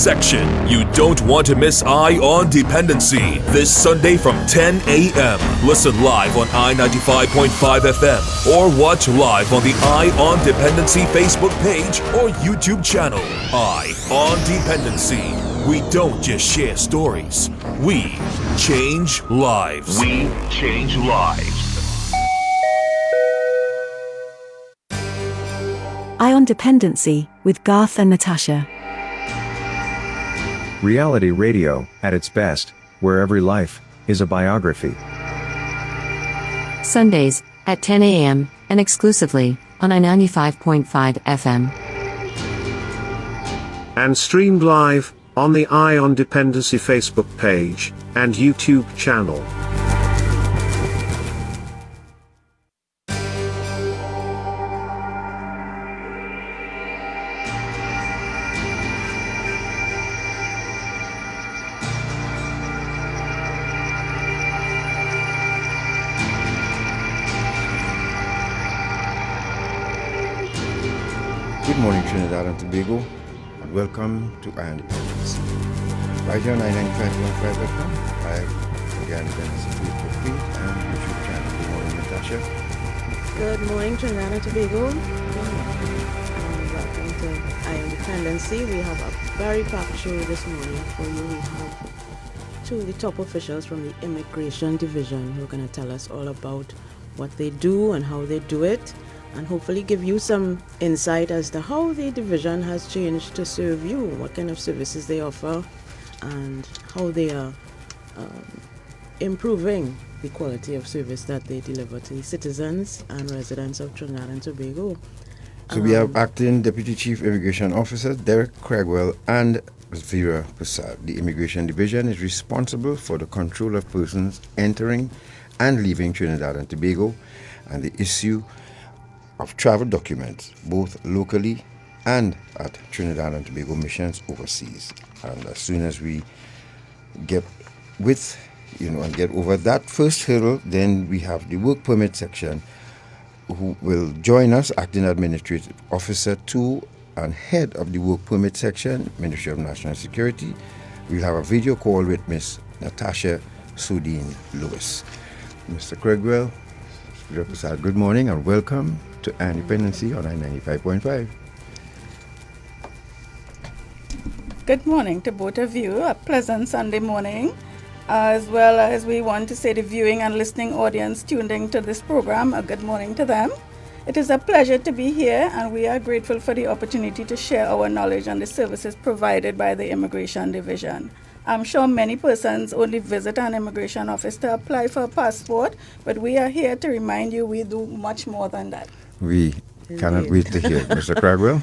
section. You don't want to miss Eye on Dependency this Sunday from 10 a.m. Listen live on I-95.5 FM or watch live on the Eye on Dependency Facebook page or YouTube channel. Eye on Dependency. We don't just share stories. We change lives. We change lives. Eye on Dependency with Garth and Natasha. Reality radio, at its best, where every life is a biography. Sundays at 10 a.m. and exclusively on I-95.5 FM. And streamed live on the Eye on Dependency Facebook page and YouTube channel. Good morning, Trinidad and Tobago, and welcome to Eye on Dependency. Right here on 95.5 FM, live on the Eye on Dependency Facebook page and YouTube channel. Good morning, Natasha. Good morning, Trinidad and Tobago. And welcome to Eye on Dependency. We have a very packed show this morning for you. We have two of the top officials from the Immigration Division who are going to tell us all about what they do and how they do it, and hopefully give you some insight as to how the division has changed to serve you, what kind of services they offer, and how they are improving the quality of service that they deliver to the citizens and residents of Trinidad and Tobago. So we have Acting Deputy Chief Immigration Officer Derek Cregwell and Vera Prasad. The Immigration Division is responsible for the control of persons entering and leaving Trinidad and Tobago and the issue of travel documents, both locally and at Trinidad and Tobago missions overseas. And as soon as we get and get over that first hurdle, then we have the work permit section who will join us, Acting Administrative Officer 2 and Head of the Work Permit Section, Ministry of National Security. We'll have a video call with Miss Natasha Sudin Lewis. Mr. Cregwell, good morning and welcome to Independency on I-95.5. Good morning to both of you. A pleasant Sunday morning, as well as we want to say the viewing and listening audience tuned into this program, a good morning to them. It is a pleasure to be here, and we are grateful for the opportunity to share our knowledge on the services provided by the Immigration Division. I'm sure many persons only visit an immigration office to apply for a passport, but we are here to remind you we do much more than that. We cannot wait to hear. Mr. Cregwell?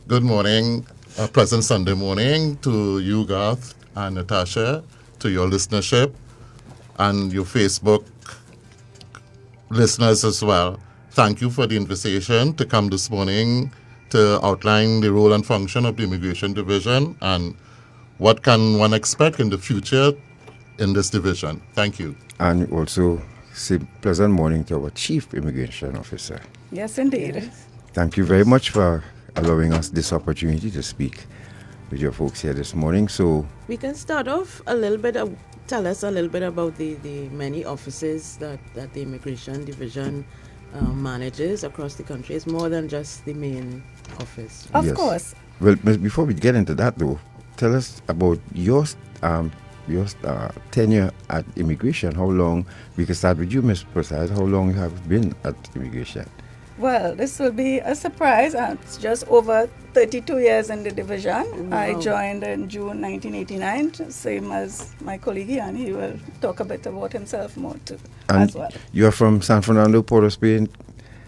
Good morning. A pleasant Sunday morning to you, Garth and Natasha, to your listenership and your Facebook listeners as well. Thank you for the invitation to come this morning to outline the role and function of the Immigration Division and what can one expect in the future in this division. Thank you. And also say pleasant morning to our Chief Immigration Officer. Yes, indeed. Yes. Thank you very much for allowing us this opportunity to speak with your folks here this morning. So We can start off a little bit, tell us a little bit about the many offices that the Immigration Division manages across the country. It's more than just the main office. Of course. Well, before we get into that though, tell us about your tenure at immigration. How long, we can start with you, Ms. Prasad, how long you have been at immigration? Well, this will be a surprise. It's just over 32 years in the division. Wow. I joined in June 1989, same as my colleague here, and he will talk a bit about himself more too, And as well. you are from San Fernando, Port of Spain?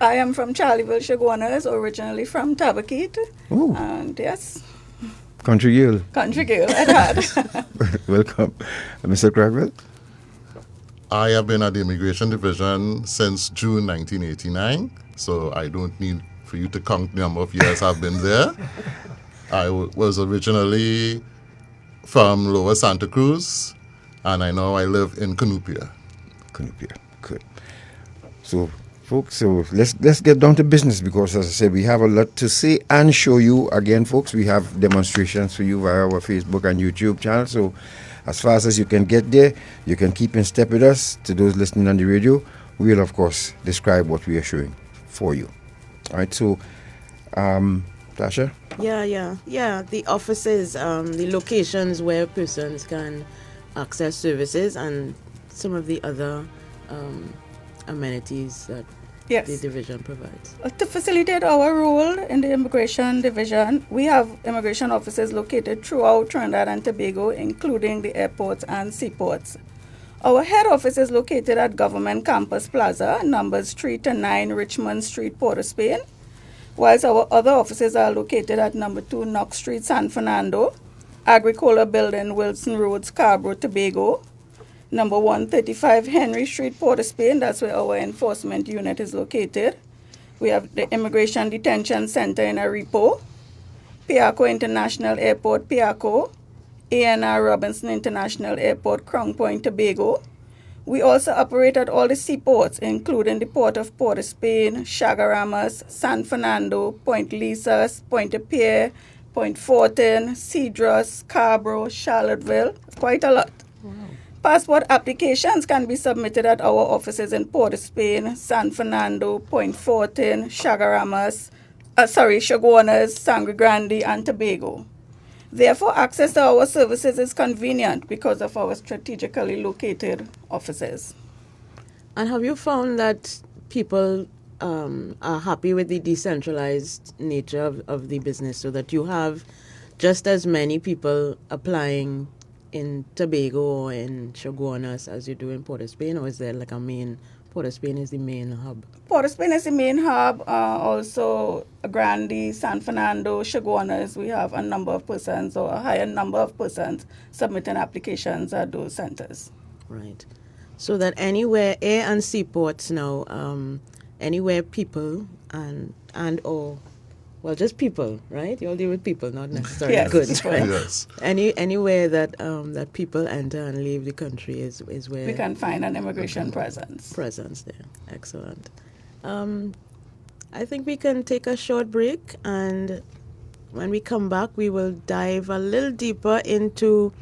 I am from Charleville, Chaguanas, originally from Tabaquite. Oh. And yes, Country girl. country girl at heart. Welcome. Mr. Cregwell? I have been at the Immigration Division since June 1989, so I don't need for you to count the number of years I've been there. I was originally from Lower Santa Cruz, and I live in Cunupia. Cunupia, good. So folks. So let's get down to business, because as I said, we have a lot to say and show you. Again, folks, we have demonstrations for you via our Facebook and YouTube channel. So as fast as you can get there, you can keep in step with us. To those listening on the radio, we will of course describe what we are showing for you. All right, so Tasha? Yeah. The offices, the locations where persons can access services, and some of the other amenities that the division provides. To facilitate our role in the immigration division, we have immigration offices located throughout Trinidad and Tobago, including the airports and seaports. Our head office is located at Government Campus Plaza, numbers 3 to 9 Richmond Street, Port of Spain, whilst our other offices are located at number 2 Knox Street, San Fernando, Agricola Building, Wilson Road, Scarborough, Tobago, number 135 Henry Street, Port of Spain, that's where our enforcement unit is located. We have the Immigration Detention Center in Aripo, Piarco International Airport, Piarco, ANR Robinson International Airport, Crown Point, Tobago. We also operate at all the seaports, including the Port of Port of Spain, Chagaramas, San Fernando, Point Lisas, Point Pierre, Point Fortin, Cedros, Scarborough, Charlottesville. Quite a lot. Wow. Passport applications can be submitted at our offices in Port of Spain, San Fernando, Point Fortin, Chagaramas, Chaguanas, Sangre Grande, and Tobago. Therefore, access to our services is convenient because of our strategically located offices. And have you found that people are happy with the decentralized nature of the business, so that you have just as many people applying in Tobago or in Chaguanas as you do in Port of Spain, or is there like a main, Port of Spain is the main hub? Port of Spain is the main hub. Also, Grande, San Fernando, Chaguanas, we have a number of persons, or a higher number of persons submitting applications at those centers. Right. So that anywhere, air and seaports now, anywhere people well, just people, right? You all deal with people, not necessarily goods, right? Yes. Anywhere that that people enter and leave the country is where we can find an immigration presence. Presence there. Excellent. I think we can take a short break, and when we come back, we will dive a little deeper into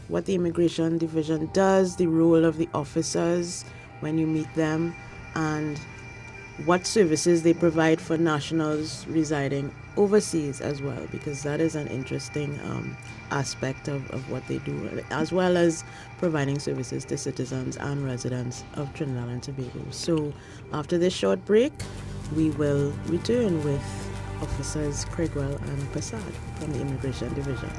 what the immigration division does, the role of the officers when you meet them, and what services they provide for nationals residing overseas as well, because that is an interesting aspect of what they do, as well as providing services to citizens and residents of Trinidad and Tobago. So after this short break, we will return with Officers Craigwell and Passad from the Immigration Division.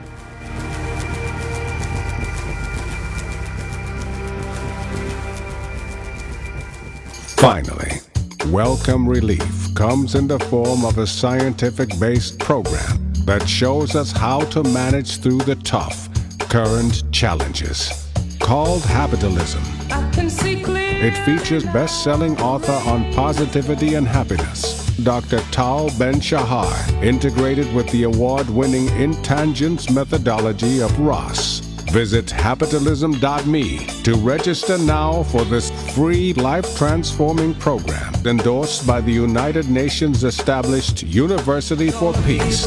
Finally, Welcome Relief comes in the form of a scientific-based program that shows us how to manage through the tough, current challenges. Called Habitalism. It features best-selling author on positivity and happiness, Dr. Tal Ben-Shahar, integrated with the award-winning Intangents methodology of Ross. Visit habitalism.me to register now for this free life-transforming program endorsed by the United Nations established University for Peace.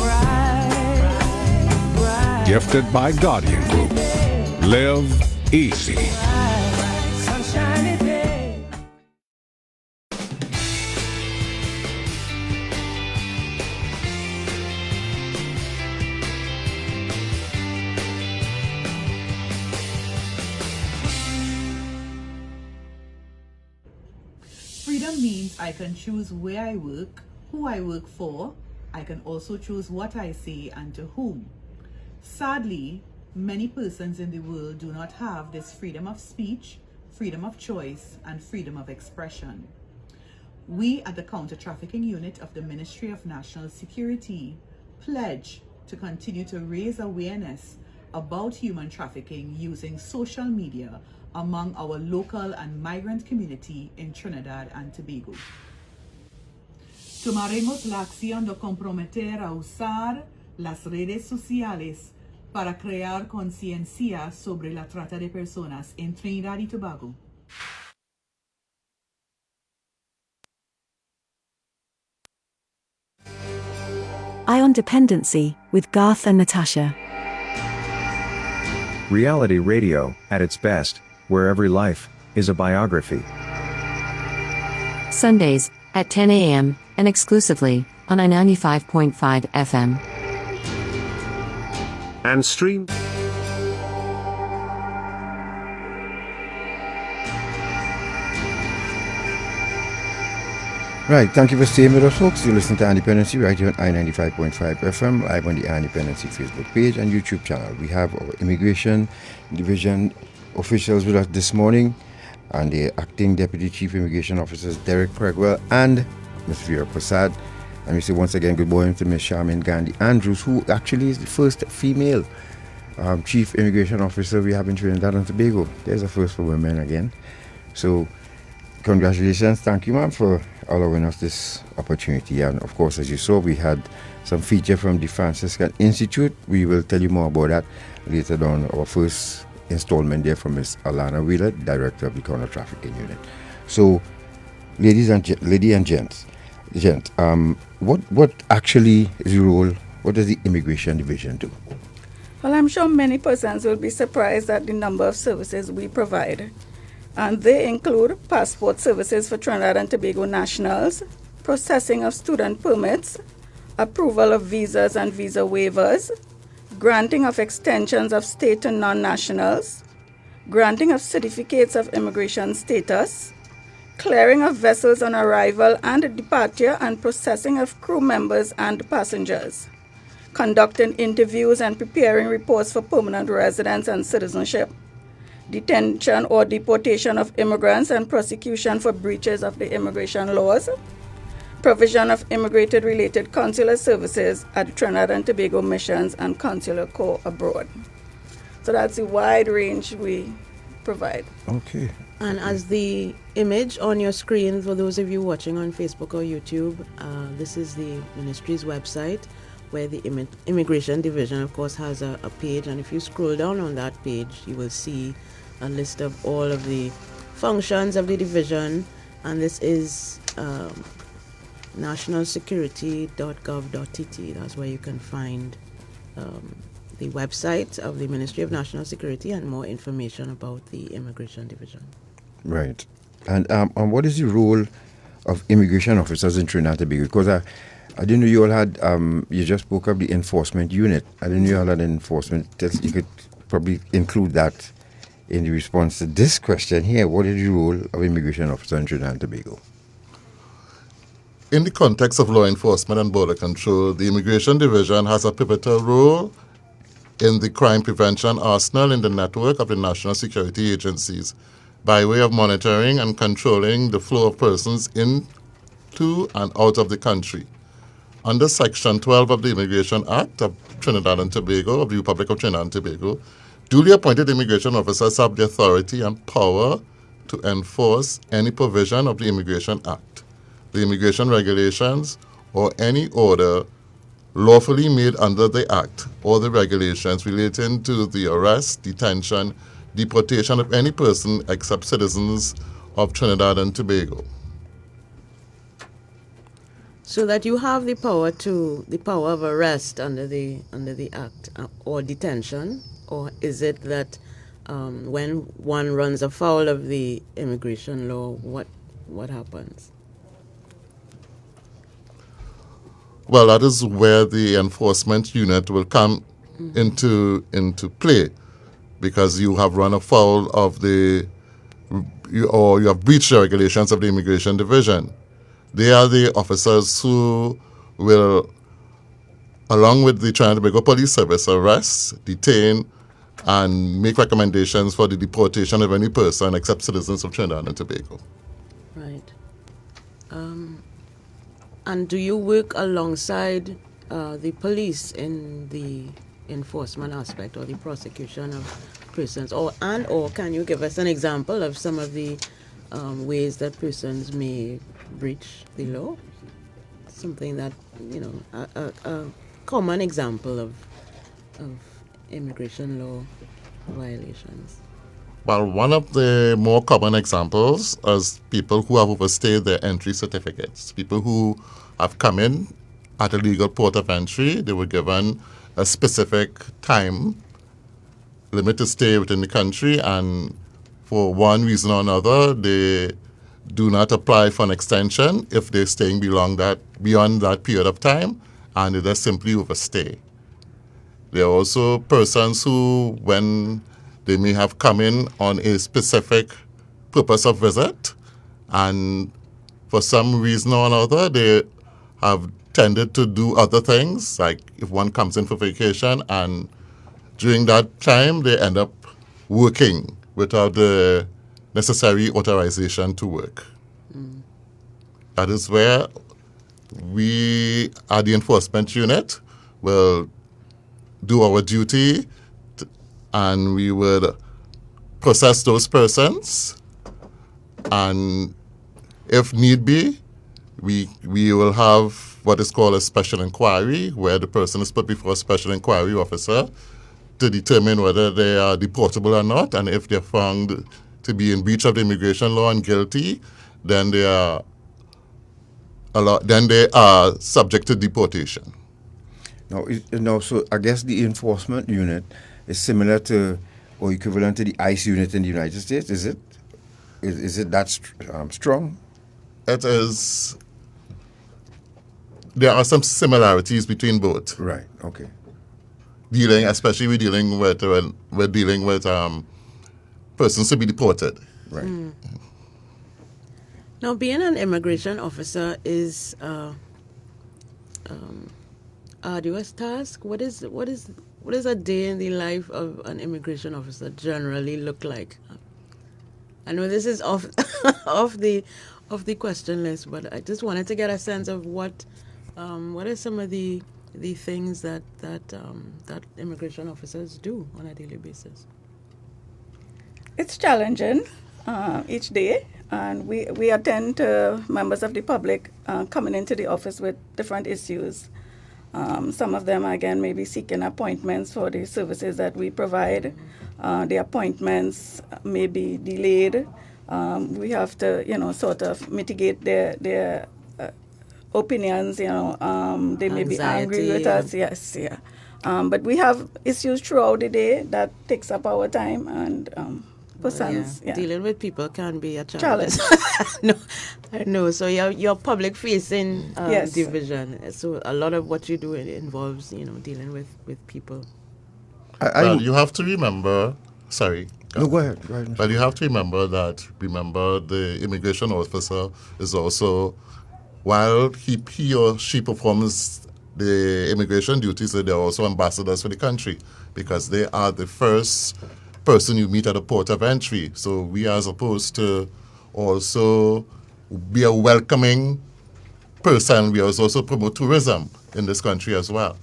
Gifted by Guardian Group. Live easy. Freedom means I can choose where I work, who I work for. I can also choose what I say and to whom. Sadly, many persons in the world do not have this freedom of speech, freedom of choice, and freedom of expression. We at the Counter-Trafficking Unit of the Ministry of National Security pledge to continue to raise awareness about human trafficking using social media among our local and migrant community in Trinidad and Tobago. Tomaremos la acción de comprometer a usar las redes sociales para crear conciencia sobre la trata de personas en Trinidad y Tobago. Eye on Dependency with Garth and Natasha. Reality radio, at its best, where every life is a biography. Sundays at 10 a.m. and exclusively on I-95.5 FM. And stream. Right, thank you for staying with us, folks. You listen to Independency right here on I-95.5 FM, live on the Independency Facebook page and YouTube channel. We have our Immigration Division officials with us this morning, and the Acting Deputy Chief Immigration Officers Derek Cregwell and Ms. Vera Prasad. And we say once again good morning to Ms. Charmaine Gandhi Andrews, who actually is the first female Chief Immigration Officer we have in Trinidad and Tobago. There's a first for women again. So, congratulations. Thank you, ma'am, for allowing us this opportunity. And of course, as you saw, we had some feature from the Franciscan Institute. We will tell you more about that later on. Our first installment there from Ms. Alana Wheeler, Director of the Counter Trafficking Unit. So, lady and gents, what actually is the role? What does the Immigration Division do? Well, I'm sure many persons will be surprised at the number of services we provide. And they include passport services for Trinidad and Tobago nationals, processing of student permits, approval of visas and visa waivers, granting of extensions of state to non-nationals, granting of certificates of immigration status, clearing of vessels on arrival and departure, and processing of crew members and passengers, conducting interviews and preparing reports for permanent residence and citizenship, detention or deportation of immigrants and prosecution for breaches of the immigration laws, provision of immigrated-related consular services at Trinidad and Tobago missions and consular corps abroad. So that's the wide range we provide. Okay. And as the image on your screen, for those of you watching on Facebook or YouTube, this is the ministry's website, where the Immigration Division, of course, has a page. And if you scroll down on that page, you will see a list of all of the functions of the division. And this is nationalsecurity.gov.tt. That's where you can find the website of the Ministry of National Security and more information about the Immigration Division. Right. And what is the role of immigration officers in Trinidad and Tobago? Because I didn't know you all had, you just spoke of the enforcement unit. I didn't know you all had enforcement. You could probably include that in the response to this question here. What is the role of immigration officers in Trinidad and Tobago? In the context of law enforcement and border control, the Immigration Division has a pivotal role in the crime prevention arsenal in the network of the national security agencies by way of monitoring and controlling the flow of persons into and out of the country. Under Section 12 of the Immigration Act of Trinidad and Tobago, of the Republic of Trinidad and Tobago, duly appointed immigration officers have the authority and power to enforce any provision of the Immigration Act, the immigration regulations, or any order lawfully made under the Act or the regulations relating to the arrest, detention, deportation of any person except citizens of Trinidad and Tobago. So that you have the power of arrest under the Act or detention, or is it that when one runs afoul of the immigration law, what happens? Well, that is where the enforcement unit will come into play, because you have run afoul of you have breached the regulations of the Immigration Division. They are the officers who will, along with the Trinidad and Tobago Police Service, arrest, detain, and make recommendations for the deportation of any person except citizens of Trinidad and Tobago. Right. And do you work alongside the police in the enforcement aspect or the prosecution of persons, or can you give us an example of some of the ways that persons may breach the law? Something that, a common example of immigration law violations. Well, one of the more common examples is people who have overstayed their entry certificates, people who have come in at a legal port of entry, they were given a specific time limit to stay within the country, and for one reason or another, they do not apply for an extension if they're staying beyond that period of time, and they just simply overstay. There are also persons who, when they may have come in on a specific purpose of visit, and for some reason or another, they have tended to do other things, like if one comes in for vacation, and during that time, they end up working without the necessary authorization to work. That is where we, at the enforcement unit, will do our duty, and we would process those persons, and if need be, we will have what is called a special inquiry, where the person is put before a special inquiry officer to determine whether they are deportable or not, and if they're found to be in breach of the immigration law and guilty, then they are subject to deportation. No, so I guess the enforcement unit is similar to or equivalent to the ICE unit in the United States, is it? Is it that strong? It is. There are some similarities between both. Right. Okay. Especially we're dealing with persons to be deported. Right. Now, being an immigration officer is arduous task. What is a day in the life of an immigration officer generally look like? I know this is off the question list, but I just wanted to get a sense of what are some of the things that immigration officers do on a daily basis. It's challenging each day, and we attend to members of the public coming into the office with different issues. Some of them, again, may be seeking appointments for the services that we provide. The appointments may be delayed. We have to, sort of mitigate their opinions. They may be angry with us. Yes, yeah. But we have issues throughout the day that takes up our time, and dealing with people can be a challenge. No, I know. So you're public facing division. So a lot of what you do involves, dealing with people. Well, you have to remember. Sorry. No, go ahead. But you have to remember the immigration officer is also, while he or she performs the immigration duties, they're also ambassadors for the country, because they are the first person you meet at the port of entry. So we are supposed to also be a welcoming person. We also promote tourism in this country as well.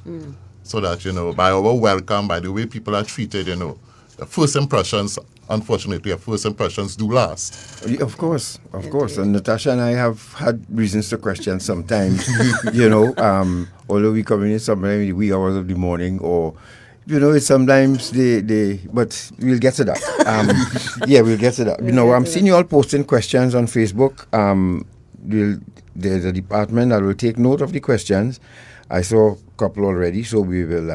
So that, by our welcome, by the way people are treated, the first impressions, unfortunately, do last. Of course. And Natasha and I have had reasons to question sometimes, although we come in sometimes in the wee hours of the morning, or it's sometimes but we'll get to that. We'll get to that. I'm seeing you all posting questions on Facebook. There's a department that will take note of the questions. I saw a couple already, so we will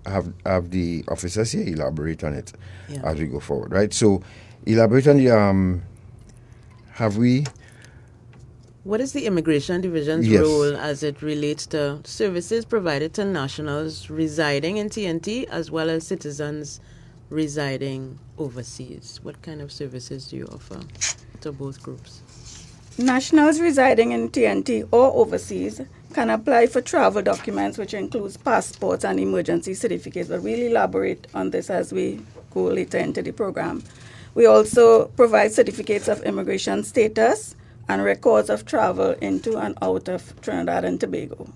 have the officers here elaborate on it as we go forward, right? So, elaborate on the, have we... What is the Immigration Division's role as it relates to services provided to nationals residing in TNT as well as citizens residing overseas? What kind of services do you offer to both groups? Nationals residing in TNT or overseas can apply for travel documents, which includes passports and emergency certificates, but we'll elaborate on this as we go later into the program. We also provide certificates of immigration status and records of travel into and out of Trinidad and Tobago.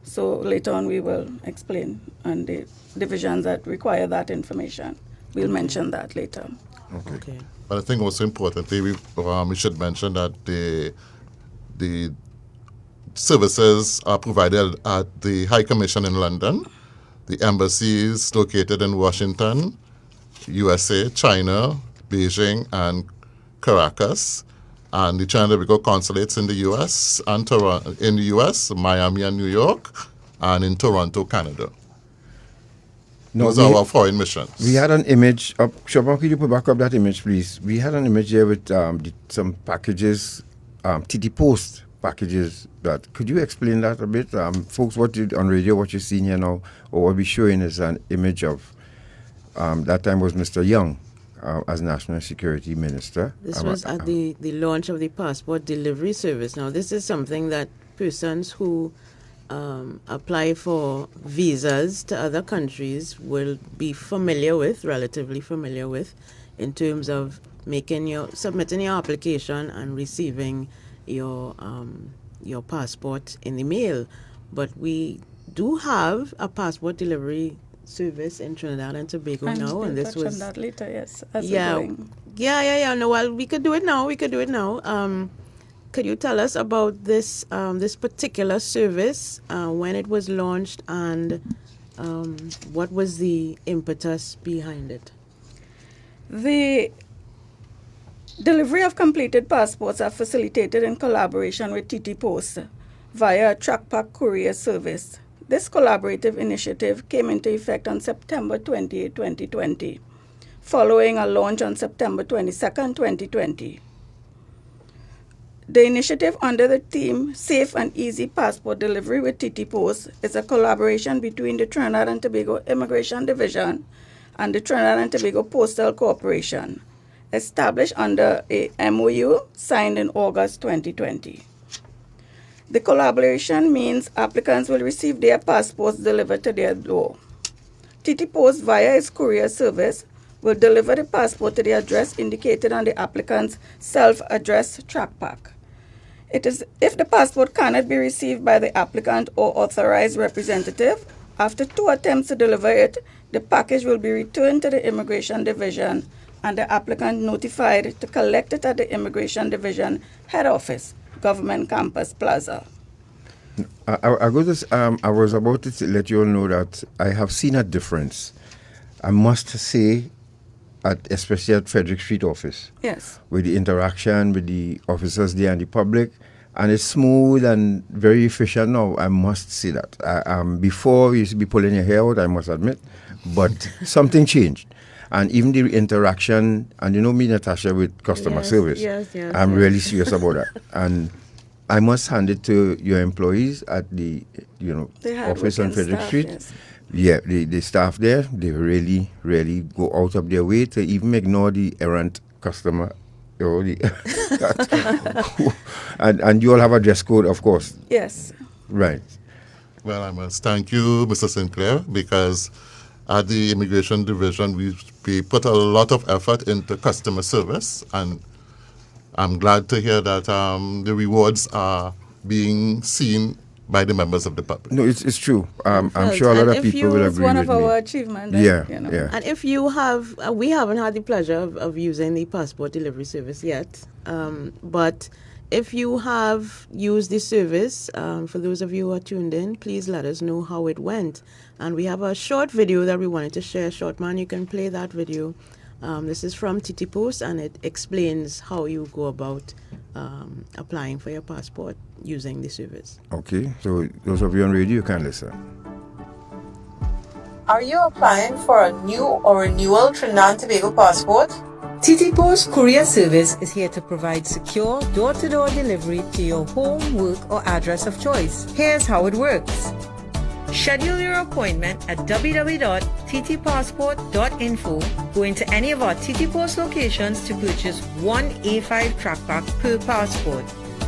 So later on we will explain on the divisions that require that information. We'll mention that later. Okay. But I think also importantly, we should mention that the services are provided at the High Commission in London, the embassies located in Washington, USA, China, Beijing, and Caracas, and the Trinidad and Tobago consulates in the U.S. and in the U.S., Miami and New York, and in Toronto, Canada. No, Those are our foreign missions. We had an image up. Shobhan, could you put back up that image, please? We had an image there with some packages, TT Post packages. That could you explain that a bit, folks? What you on radio, what you're seeing here now, or what we're showing is an image of that time was Mr. Young as National Security Minister. This was at the launch of the passport delivery service. Now, this is something that persons who apply for visas to other countries will be relatively familiar with, in terms of submitting your application and receiving your passport in the mail. But we do have a passport delivery service in Trinidad and Tobago now, and this was on that later. Yes, yeah. No, well, we could do it now. Could you tell us about this particular service, when it was launched, and what was the impetus behind it? The delivery of completed passports are facilitated in collaboration with TT Post via a TrackPack courier service. This collaborative initiative came into effect on September 28, 2020, following a launch on September 22, 2020. The initiative under the theme Safe and Easy Passport Delivery with TT Post is a collaboration between the Trinidad and Tobago Immigration Division and the Trinidad and Tobago Postal Corporation, established under a MOU signed in August 2020. The collaboration means applicants will receive their passports delivered to their door. TT Post, via its courier service, will deliver the passport to the address indicated on the applicant's self-addressed TrackPack. It is if the passport cannot be received by the applicant or authorized representative, after 2 attempts to deliver it, the package will be returned to the Immigration Division and the applicant notified to collect it at the Immigration Division head office, Government Campus Plaza. I was about to let you all know that I have seen a difference, I must say, especially at Frederick Street office. Yes. With the interaction with the officers there and the public. And it's smooth and very efficient now, I must say that. Before, we used to be pulling your hair out, I must admit. But something changed. And even the interaction, and you know me, Natasha, with customer service. Yes, I'm really serious about that. And I must hand it to your employees at the office on Frederick Street. Yes. Yeah, the staff there, they really, really go out of their way to even ignore the errant customer. And you all have a dress code, of course. Yes. Right. Well, I must thank you, Mr. Sinclair, because at the Immigration Division, we put a lot of effort into customer service, and I'm glad to hear that the rewards are being seen by the members of the public. No, it's true. I'm sure a lot of people will agree with me. It's one of our achievements. Yeah. And if you have, we haven't had the pleasure of using the passport delivery service yet, but if you have used the service, for those of you who are tuned in, please let us know how it went. And we have a short video that we wanted to share. Short man, you can play that video. This is from TT Post, and it explains how you go about applying for your passport using the service. Okay, so those of you on radio, you can listen. Are you applying for a new or renewal Trinidad and Tobago passport? TT Post Courier Service is here to provide secure door-to-door delivery to your home, work, or address of choice. Here's how it works. Schedule your appointment at www.ttpassport.info. Go into any of our TT Post locations to purchase one A5 TrackPack per passport.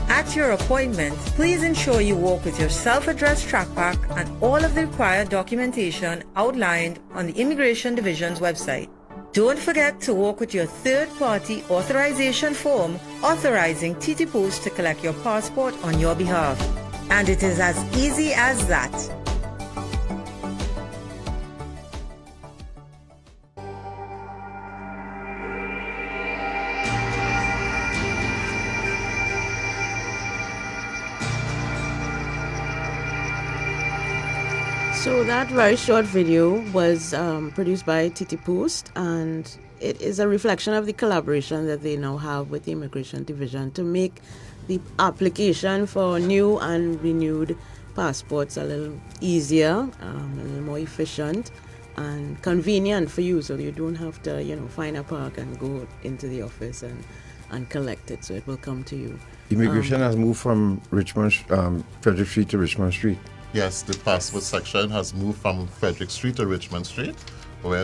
At your appointment, please ensure you walk with your self-addressed TrackPack and all of the required documentation outlined on the Immigration Division's website. Don't forget to walk with your third-party authorization form authorizing TT Post to collect your passport on your behalf. And it is as easy as that. So that very short video was produced by TT Post, and it is a reflection of the collaboration that they now have with the Immigration Division to make the application for new and renewed passports a little easier, a little more efficient and convenient for you, so you don't have to, find a park and go into the office and collect it. So it will come to you. Immigration has moved from Frederick Street to Richmond Street. Yes, the passport section has moved from Frederick Street to Richmond Street,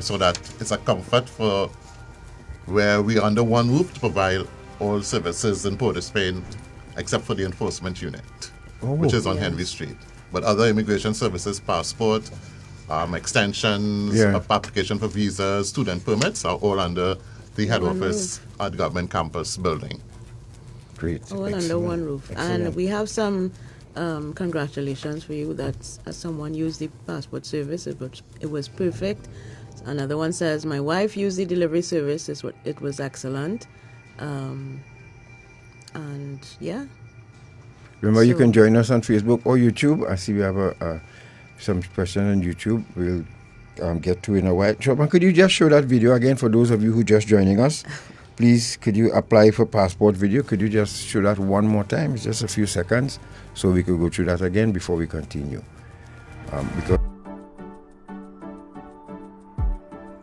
so that it's a comfort for where we are under one roof to provide all services in Port of Spain, except for the enforcement unit, which is on Henry Street. But other immigration services, passport, extensions, application for visas, student permits are all under the head office at Government Campus building. Great. All under one roof. Excellent. And we have some congratulations for you that someone used the passport service. It was perfect. Another one says, my wife used the delivery service. It was excellent. And yeah. Remember, you can join us on Facebook or YouTube. I see we have some questions on YouTube. We'll get to in a while. Chopin, could you just show that video again for those of you who just joining us? Please, could you apply for passport video? Could you just show that one more time? It's just a few seconds, so we could go through that again before we continue.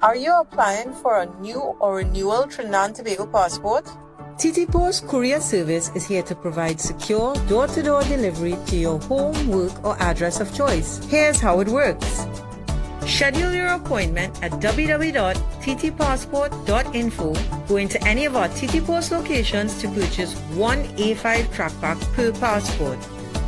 Are you applying for a new or renewal Trinidad and Tobago passport? TT Post Courier Service is here to provide secure door-to-door delivery to your home, work, or address of choice. Here's how it works. Schedule your appointment at www.ttpassport.info. Go into any of our TT Post locations to purchase one A5 track pack per passport.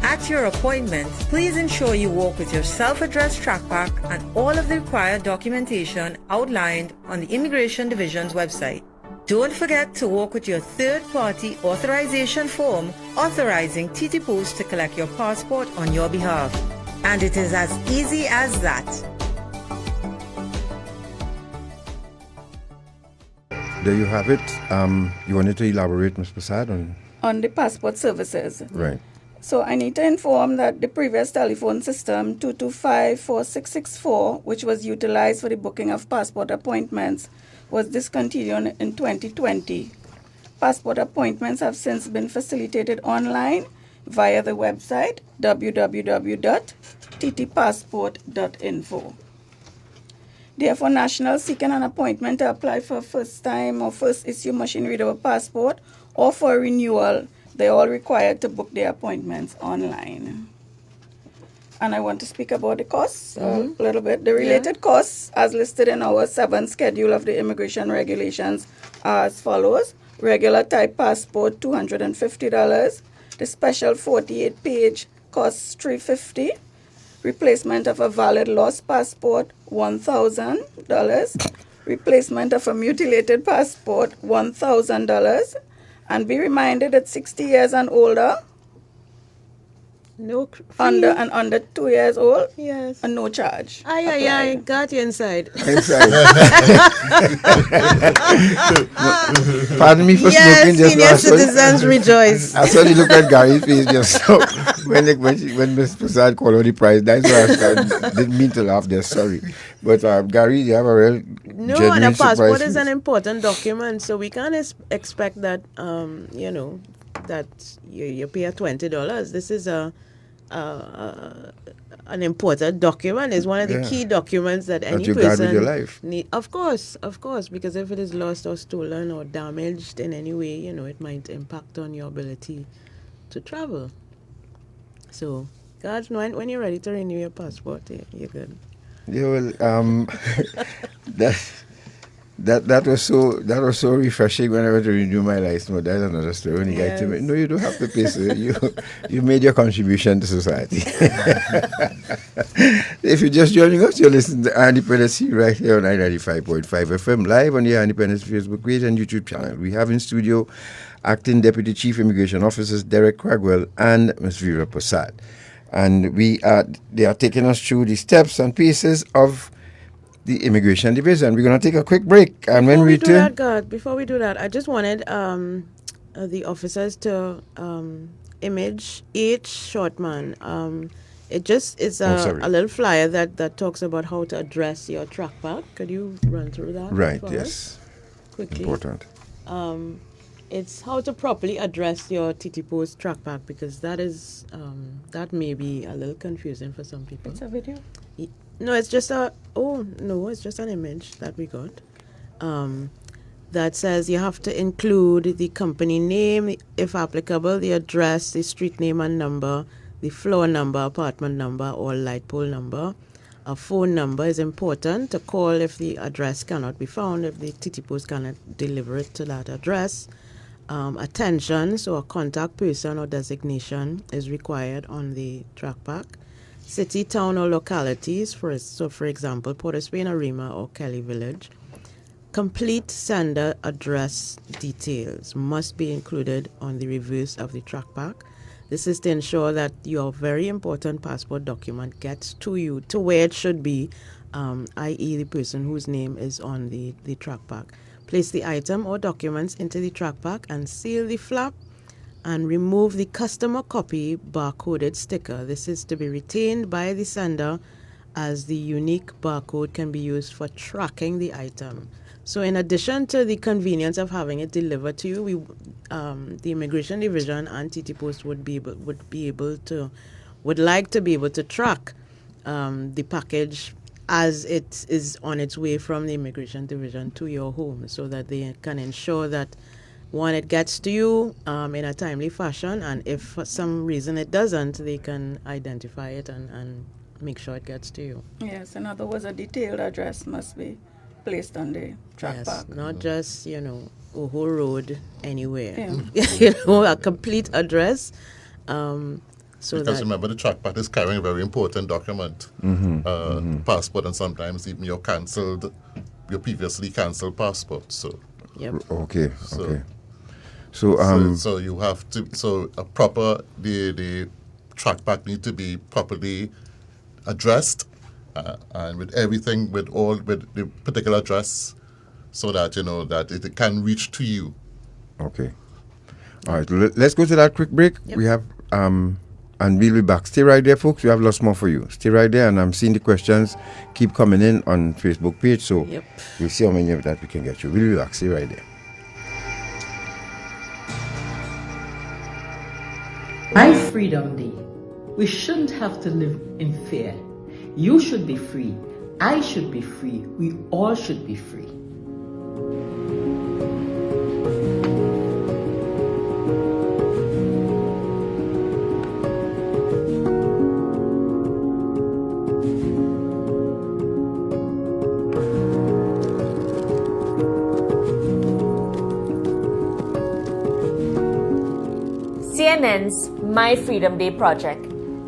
At your appointment, please ensure you walk with your self-addressed track pack and all of the required documentation outlined on the Immigration Division's website. Don't forget to walk with your third-party authorization form authorizing TT Post to collect your passport on your behalf. And it is as easy as that. There you have it. You wanted to elaborate, Ms. Prasad, on the passport services. Right. So I need to inform that the previous telephone system 225-4664, which was utilized for the booking of passport appointments, was discontinued in 2020. Passport appointments have since been facilitated online via the website www.ttpassport.info. Therefore, nationals seeking an appointment to apply for first-time or first-issue machine-readable passport or for renewal, they're all required to book their appointments online. And I want to speak about the costs a little bit. The related costs, as listed in our 7th schedule of the immigration regulations, are as follows. Regular type passport, $250. The special 48-page costs $350. Replacement of a valid lost passport, $1,000. Replacement of a mutilated passport, $1,000. And be reminded that 60 years and older, under 2 years old, yes, and no charge. I got you inside. Pardon me for smoking. Just senior citizens rejoice. I saw you look at Gary's face just so when Ms. Prasad called out the price. That's why I didn't mean to laugh there. Sorry, but Gary, you have a real and a passport is an important document, so we can't expect that that you pay $20. This is an important document. Is one of the key documents that any you person with your life. need. Of course, because if it is lost or stolen or damaged in any way, it might impact on your ability to travel. So, God, when you're ready to renew your passport, you're good. Yeah, well, that was so refreshing when I went to renew my license. But that's another story. When you get to me, no, you don't have to pay. So you made your contribution to society. If you're just joining us, you're listening to Independency right here on 95.5 FM, live on the Independence Facebook page and YouTube channel. We have in studio Acting Deputy Chief Immigration Officers Derek Cragwell and Ms. Vera Prasad. And they are taking us through the steps and pieces of the Immigration Division. We're going to take a quick break. And when we return... Before we do that, I just wanted the officers to image H. Shortman. It's a little flyer that talks about how to address your track pack. Could you run through that? Right, yes. quickly. Important. It's how to properly address your TT Post track pack, because that is that may be a little confusing for some people. It's a video. No, it's just it's just an image that we got. That says you have to include the company name, if applicable, the address, the street name and number, the floor number, apartment number, or light pole number. A phone number is important to call if the address cannot be found, if the TT Post cannot deliver it to that address. Attention, so a contact person or designation is required on the track pack. City, town, or localities, for example, Port of Spain, Arima, or Kelly Village. Complete sender address details must be included on the reverse of the track pack. This is to ensure that your very important passport document gets to you, to where it should be, i.e. the person whose name is on the track pack. Place the item or documents into the track pack and seal the flap and remove the customer copy barcoded sticker. This is to be retained by the sender, as the unique barcode can be used for tracking the item. So in addition to the convenience of having it delivered to you, the Immigration Division and TT Post would like to be able to track the package as it is on its way from the Immigration Division to your home, so that they can ensure that, one, it gets to you in a timely fashion, and if for some reason it doesn't, they can identify it and make sure it gets to you. Yes, in other words, a detailed address must be placed on the track pack. Not just, Oho Road anywhere. Yeah. A complete address. Because remember, the track pack is carrying a very important document, passport, and sometimes even your previously cancelled passport. So, Okay. So you have to. So a proper the track pack need to be properly addressed, and with everything, with the particular address, so that that it can reach to you. Okay. All right. Let's go to that quick break. Yep. We have and we'll be back. Stay right there, folks. We have lots more for you. Stay right there, and I'm seeing the questions keep coming in on Facebook page. So we'll see how many of that we can get you. We'll be back. Stay right there. My Freedom Day. We shouldn't have to live in fear. You should be free. I should be free. We all should be free. CNN's My Freedom Day project.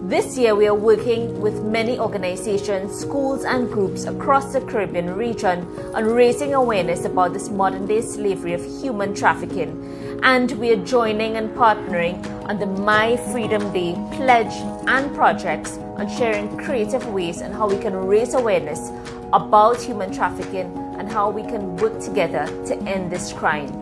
This year we are working with many organizations, schools and groups across the Caribbean region on raising awareness about this modern day slavery of human trafficking. And we are joining and partnering on the My Freedom Day pledge and projects on sharing creative ways and how we can raise awareness about human trafficking and how we can work together to end this crime.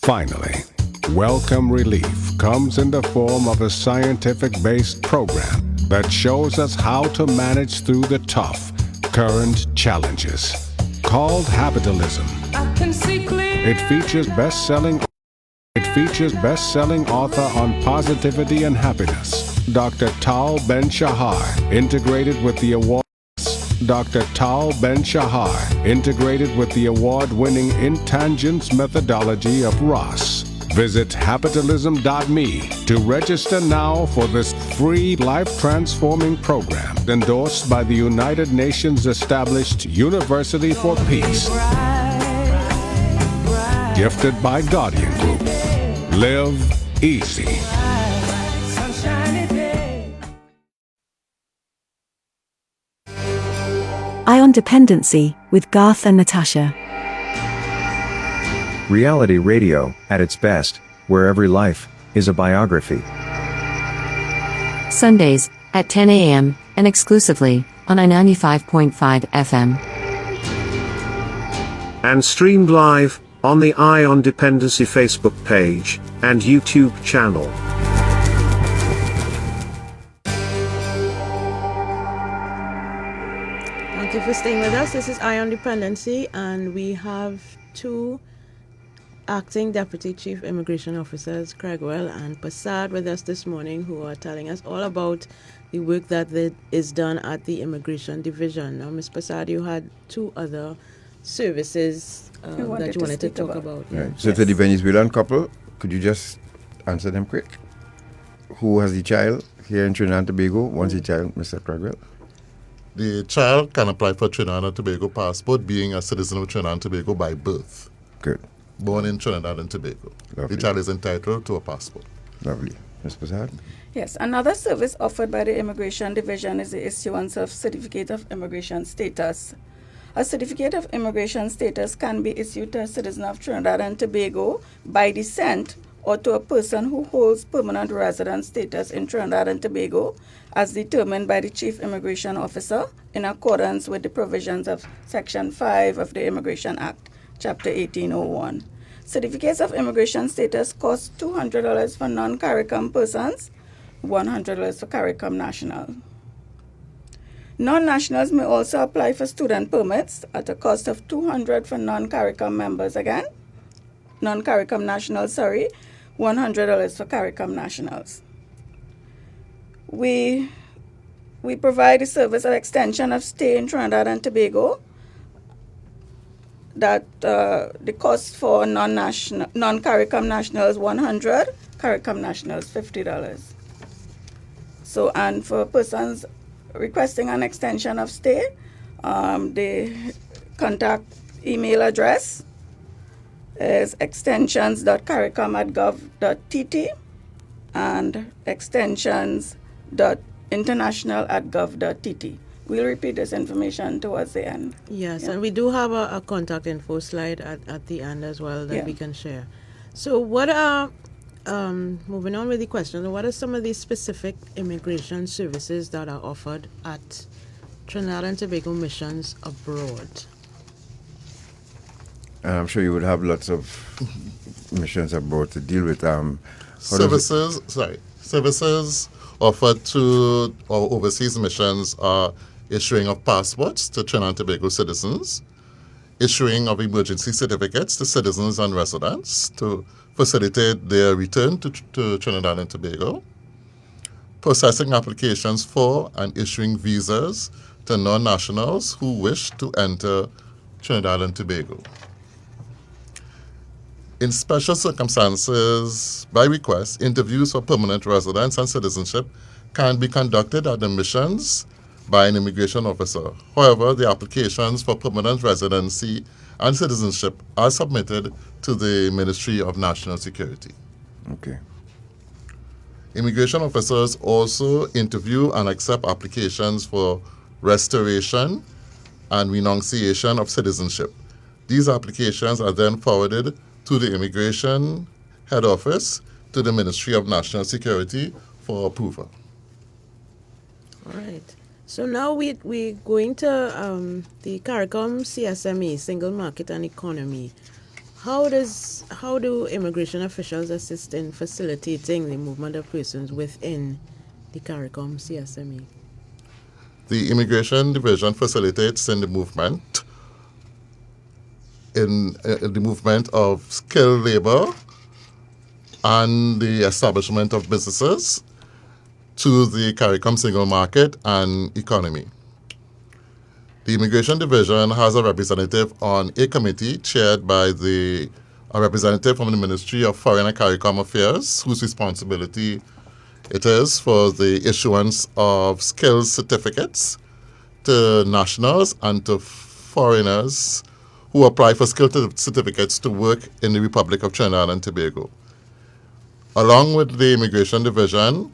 Finally, Welcome Relief comes in the form of a scientific-based program that shows us how to manage through the tough, current challenges. Called Habitalism. It features best-selling author on positivity and happiness, Dr. Tal Ben-Shahar, integrated with the award-winning Intangents methodology of Ross. Visit habitalism.me to register now for this free life-transforming program endorsed by the United Nations established University for Peace. Gifted by Guardian Group. Live easy. Eye on Dependency with Garth and Natasha. Reality radio, at its best, where every life is a biography. Sundays at 10 a.m. and exclusively on I-95.5 FM. And streamed live on the Eye on Dependency Facebook page and YouTube channel. Thank you for staying with us. This is Eye on Dependency, and we have two acting Deputy Chief Immigration Officers, Craigwell and Passad, with us this morning, who are telling us all about the work that is done at the Immigration Division. Now, Ms. Passad, you had two other services that you wanted to talk about. Right. So to the Venezuelan couple, could you just answer them quick? Who has the child here in Trinidad and Tobago? What's the child, Mr. Craigwell? The child can apply for Trinidad and Tobago passport, being a citizen of Trinidad and Tobago by birth. Good. Born in Trinidad and Tobago. Lovely. The child is entitled to a passport. Lovely. Ms. Passad? Yes, another service offered by the Immigration Division is the issuance of Certificate of Immigration Status. A Certificate of Immigration Status can be issued to a citizen of Trinidad and Tobago by descent or to a person who holds permanent resident status in Trinidad and Tobago as determined by the Chief Immigration Officer in accordance with the provisions of Section 5 of the Immigration Act, Chapter 1801. Certificates of immigration status cost $200 for non-CARICOM persons, $100 for CARICOM national. Non-nationals may also apply for student permits at a cost of $200 for non-CARICOM members again. Non-CARICOM nationals, $100 for CARICOM nationals. We provide a service of extension of stay in Trinidad and Tobago that the cost for non-CARICOM nationals $100, CARICOM nationals $50. So, and for persons requesting an extension of stay, the contact email address is extensions.caricom@gov.tt and extensions.international@gov.tt. We'll repeat this information towards the end. Yes, and we do have a contact info slide at the end as well that we can share. So what are, moving on with the question, what are some of the specific immigration services that are offered at Trinidad and Tobago missions abroad? And I'm sure you would have lots of missions abroad to deal with. Services offered to our overseas missions are issuing of passports to Trinidad and Tobago citizens, issuing of emergency certificates to citizens and residents to facilitate their return to Trinidad and Tobago, processing applications for and issuing visas to non-nationals who wish to enter Trinidad and Tobago. In special circumstances, by request, interviews for permanent residence and citizenship can be conducted at the missions by an immigration officer. However, the applications for permanent residency and citizenship are submitted to the Ministry of National Security. Okay. Immigration officers also interview and accept applications for restoration and renunciation of citizenship. These applications are then forwarded to the Immigration Head Office to the Ministry of National Security for approval. All right. So now we're going to the CARICOM CSME, Single Market and Economy. How do immigration officials assist in facilitating the movement of persons within the CARICOM CSME? The Immigration Division facilitates in the movement of skilled labor and the establishment of businesses to the CARICOM single market and economy. The Immigration Division has a representative on a committee chaired by a representative from the Ministry of Foreign and CARICOM Affairs, whose responsibility it is for the issuance of skills certificates to nationals and to foreigners who apply for skill certificates to work in the Republic of Trinidad and Tobago. Along with the Immigration Division,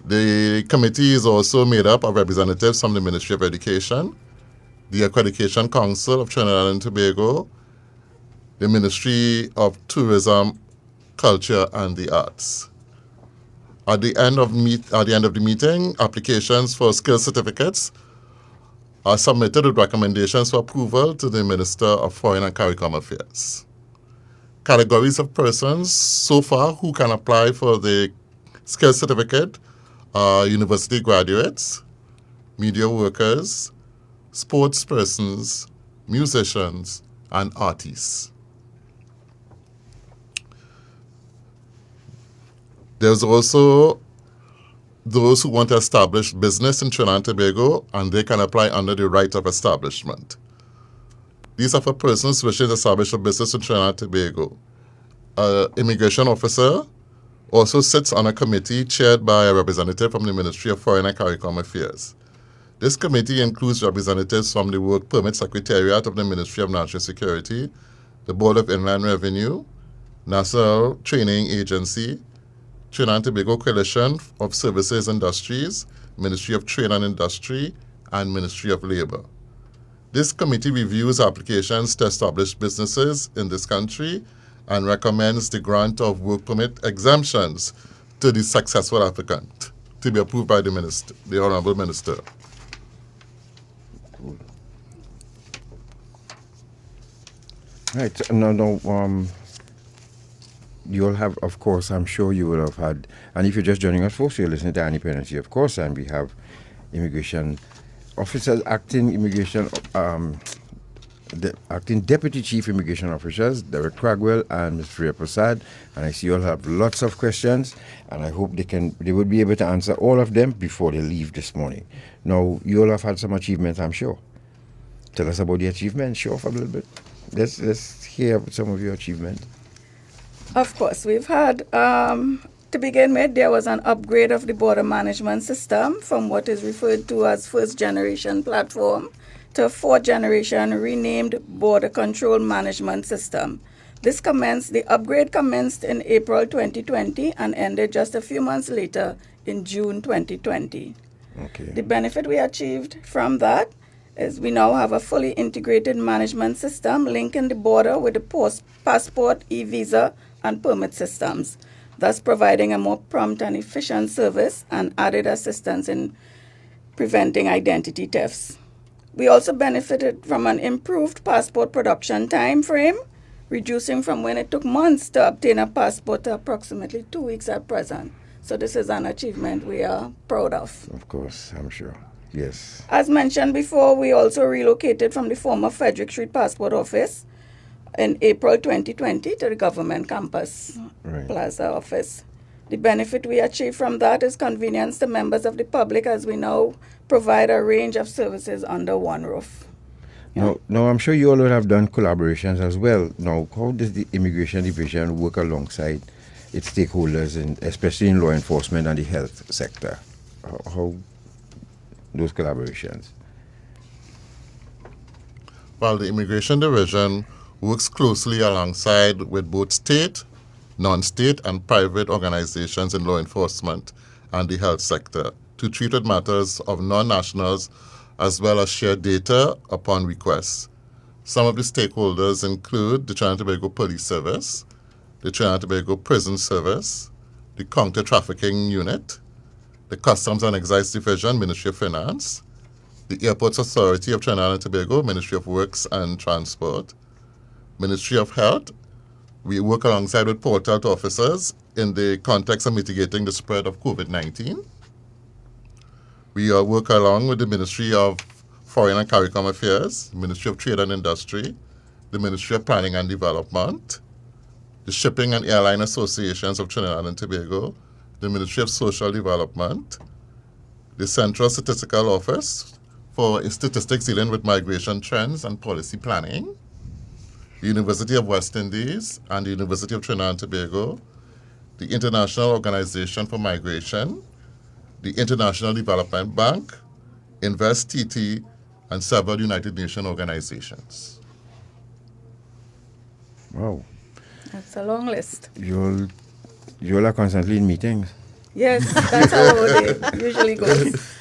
the committee is also made up of representatives from the Ministry of Education, the Accreditation Council of Trinidad and Tobago, the Ministry of Tourism, Culture and the Arts. At the end of the meeting, applications for skill certificates are submitted with recommendations for approval to the Minister of Foreign and CARICOM Affairs. Categories of persons so far who can apply for the skill certificate are university graduates, media workers, sports persons, musicians, and artists. There's also those who want to establish business in Trinidad and Tobago, and they can apply under the right of establishment. These are for persons wishing to establish a business in Trinidad and Tobago. An immigration officer also sits on a committee chaired by a representative from the Ministry of Foreign and CARICOM Affairs. This committee includes representatives from the Work Permit Secretariat of the Ministry of National Security, the Board of Inland Revenue, National Training Agency, Trinidad and Tobago Coalition of Services Industries, Ministry of Trade and Industry, and Ministry of Labor. This committee reviews applications to establish businesses in this country and recommends the grant of work permit exemptions to the successful applicant to be approved by the minister, the Honorable Minister. Right. Now, you'll have, of course, I'm sure you will have had, and if you're just joining us, folks, you're listening to Dependency, of course, and we have immigration officers, acting Deputy Chief Immigration Officers, Derek Cragwell and Ms. Freya Prasad, and I see you all have lots of questions, and I hope they will be able to answer all of them before they leave this morning. Now, you all have had some achievements, I'm sure. Tell us about the achievements, show off a little bit. Let's hear some of your achievements. Of course, we've had, to begin with, there was an upgrade of the border management system from what is referred to as first generation platform to fourth generation renamed border control management system. The upgrade commenced in April 2020 and ended just a few months later in June 2020. Okay. The benefit we achieved from that is we now have a fully integrated management system linking the border with the passport, e-visa, and permit systems, thus providing a more prompt and efficient service and added assistance in preventing identity thefts. We also benefited from an improved passport production time frame, reducing from when it took months to obtain a passport to approximately 2 weeks at present. So this is an achievement we are proud of. Of course, I'm sure. Yes. As mentioned before, we also relocated from the former Frederick Street Passport Office in April 2020 to the Government Campus Plaza Office. The benefit we achieved from that is convenience to members of the public as we now provide a range of services under one roof. Now, I'm sure you all will have done collaborations as well. Now, how does the Immigration Division work alongside its stakeholders, especially in law enforcement and the health sector? How those collaborations? Well, the Immigration Division works closely alongside with both state, non-state, and private organizations in law enforcement and the health sector to treat with matters of non-nationals as well as share data upon request. Some of the stakeholders include the Trinidad and Tobago Police Service, the Trinidad and Tobago Prison Service, the Counter-Trafficking Unit, the Customs and Excise Division, Ministry of Finance, the Airports Authority of Trinidad and Tobago, Ministry of Works and Transport, Ministry of Health. We work alongside with Port Health officers in the context of mitigating the spread of COVID-19. We work along with the Ministry of Foreign and CARICOM Affairs, Ministry of Trade and Industry, the Ministry of Planning and Development, the Shipping and Airline Associations of Trinidad and Tobago, the Ministry of Social Development, the Central Statistical Office for statistics dealing with migration trends and policy planning, the University of West Indies and the University of Trinidad and Tobago, the International Organization for Migration, the International Development Bank, InvestTT, and several United Nations organizations. Wow. That's a long list. You all are constantly in meetings. Yes, that's how it usually goes.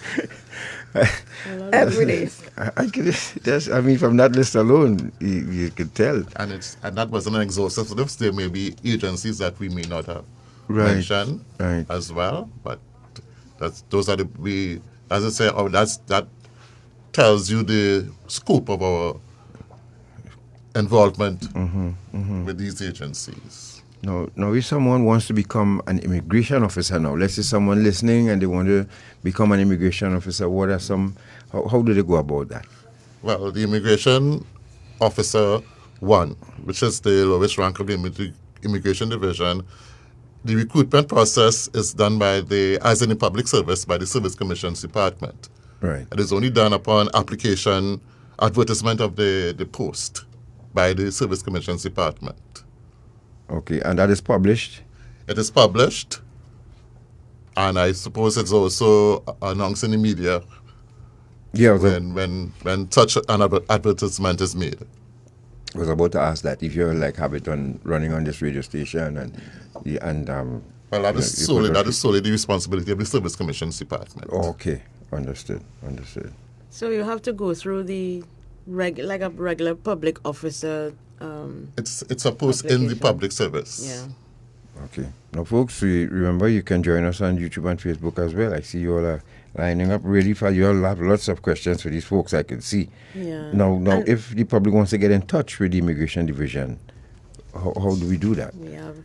Every day. I mean, from that list alone, you could tell. And that wasn't an exhaustive list. There may be agencies that we may not have mentioned as well, but those are as I say, that tells you the scope of our involvement with these agencies. Now, if someone wants to become an immigration officer now, let's say someone listening and they want to become an immigration officer, what are how do they go about that? Well, the immigration officer 1, which is the lowest rank of the immigration division, the recruitment process is done as in the public service, by the Service Commissions Department. Right. It is only done upon application, advertisement of the post by the Service Commissions Department. Okay, and that is published? It is published, and I suppose it's also announced in the media when such an advertisement is made. I was about to ask that if you have it on running on this radio station well, that is solely the responsibility of the Service Commissions Department. Oh, okay, understood. So you have to go through the like a regular public officer. It's a post in the public service. Yeah. Okay. Now, folks, remember you can join us on YouTube and Facebook as well. I see you all are lining up really fast. You all have lots of questions for these folks, I can see. Yeah. Now, if the public wants to get in touch with the Immigration Division, how do we do that? We have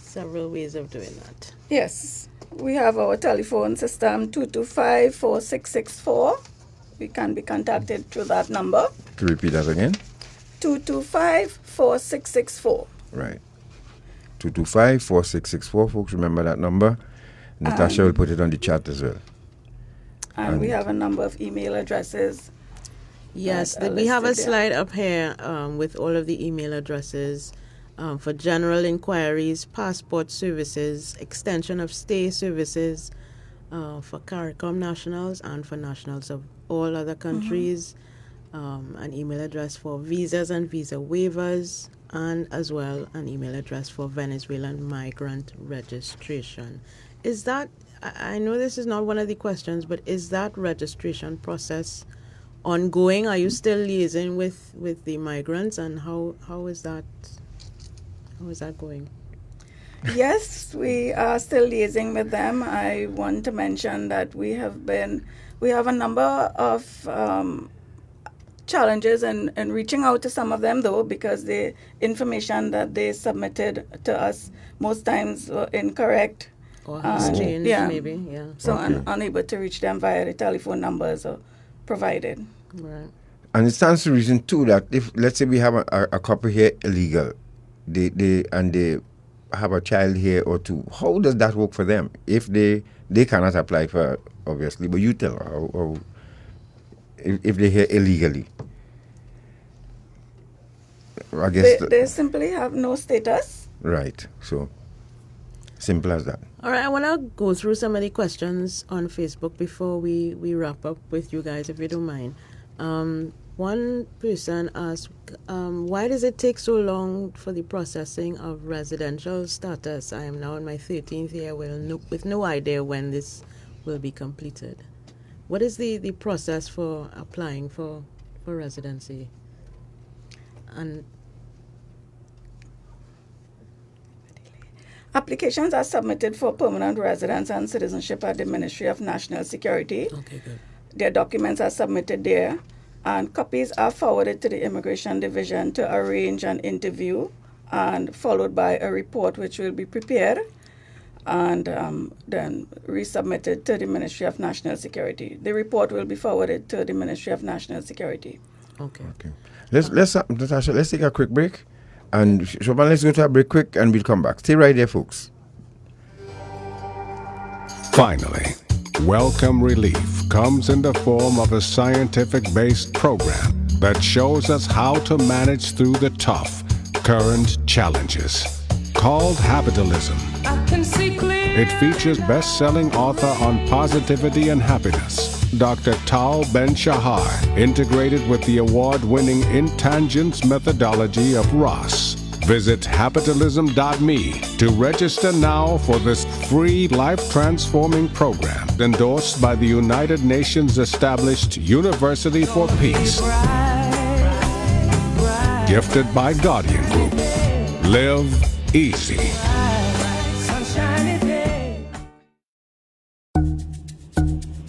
several ways of doing that. Yes, we have our telephone system 225-4664. We can be contacted through that number. To repeat that again? 225-4664. Right. 225-4664, folks. Remember that number. Natasha will put it on the chat as well. And we have a number of email addresses. Yes, we have a slide up here with all of the email addresses for general inquiries, passport services, extension of stay services for CARICOM nationals and for nationals of all other countries, an email address for visas and visa waivers, and as well an email address for Venezuelan migrant registration. Is that, I know this is not one of the questions, but is that registration process ongoing? Are you still liaising with the migrants, and how is that going? Yes, we are still liaising with them. I want to mention that we have a number of challenges in reaching out to some of them, though, because the information that they submitted to us most times were incorrect. Or has changed, maybe, yeah. So I'm unable to reach them via the telephone numbers provided. Right. And it stands to reason, too, that if, let's say we have a couple here illegal, they have a child here or two, how does that work for them? If they cannot apply for, obviously, but you tell how if they're here illegally. I guess they simply have no status. Right. So simple as that. All right, I want to go through some of the questions on Facebook before we wrap up with you guys, if you don't mind. One person asked, why does it take so long for the processing of residential status? I am now in my 13th year with no idea when this will be completed. What is the process for applying for residency? And applications are submitted for permanent residence and citizenship at the Ministry of National Security. Okay, good. Their documents are submitted there, and copies are forwarded to the Immigration Division to arrange an interview, and followed by a report which will be prepared and then resubmitted to the Ministry of National Security. The report will be forwarded to the Ministry of National Security. Okay. Natasha, let's take a quick break. And Shoban, let's go to a break quick and we'll come back. Stay right there, folks. Finally, Welcome Relief comes in the form of a scientific-based program that shows us how to manage through the tough, current challenges. Called Habitalism. It features best-selling author on positivity and happiness, Dr. Tal Ben-Shahar, integrated with the award-winning Intangence methodology of Ross. Visit habitalism.me to register now for this free life-transforming program endorsed by the United Nations established University for Peace. Gifted by Guardian Group. Live easy.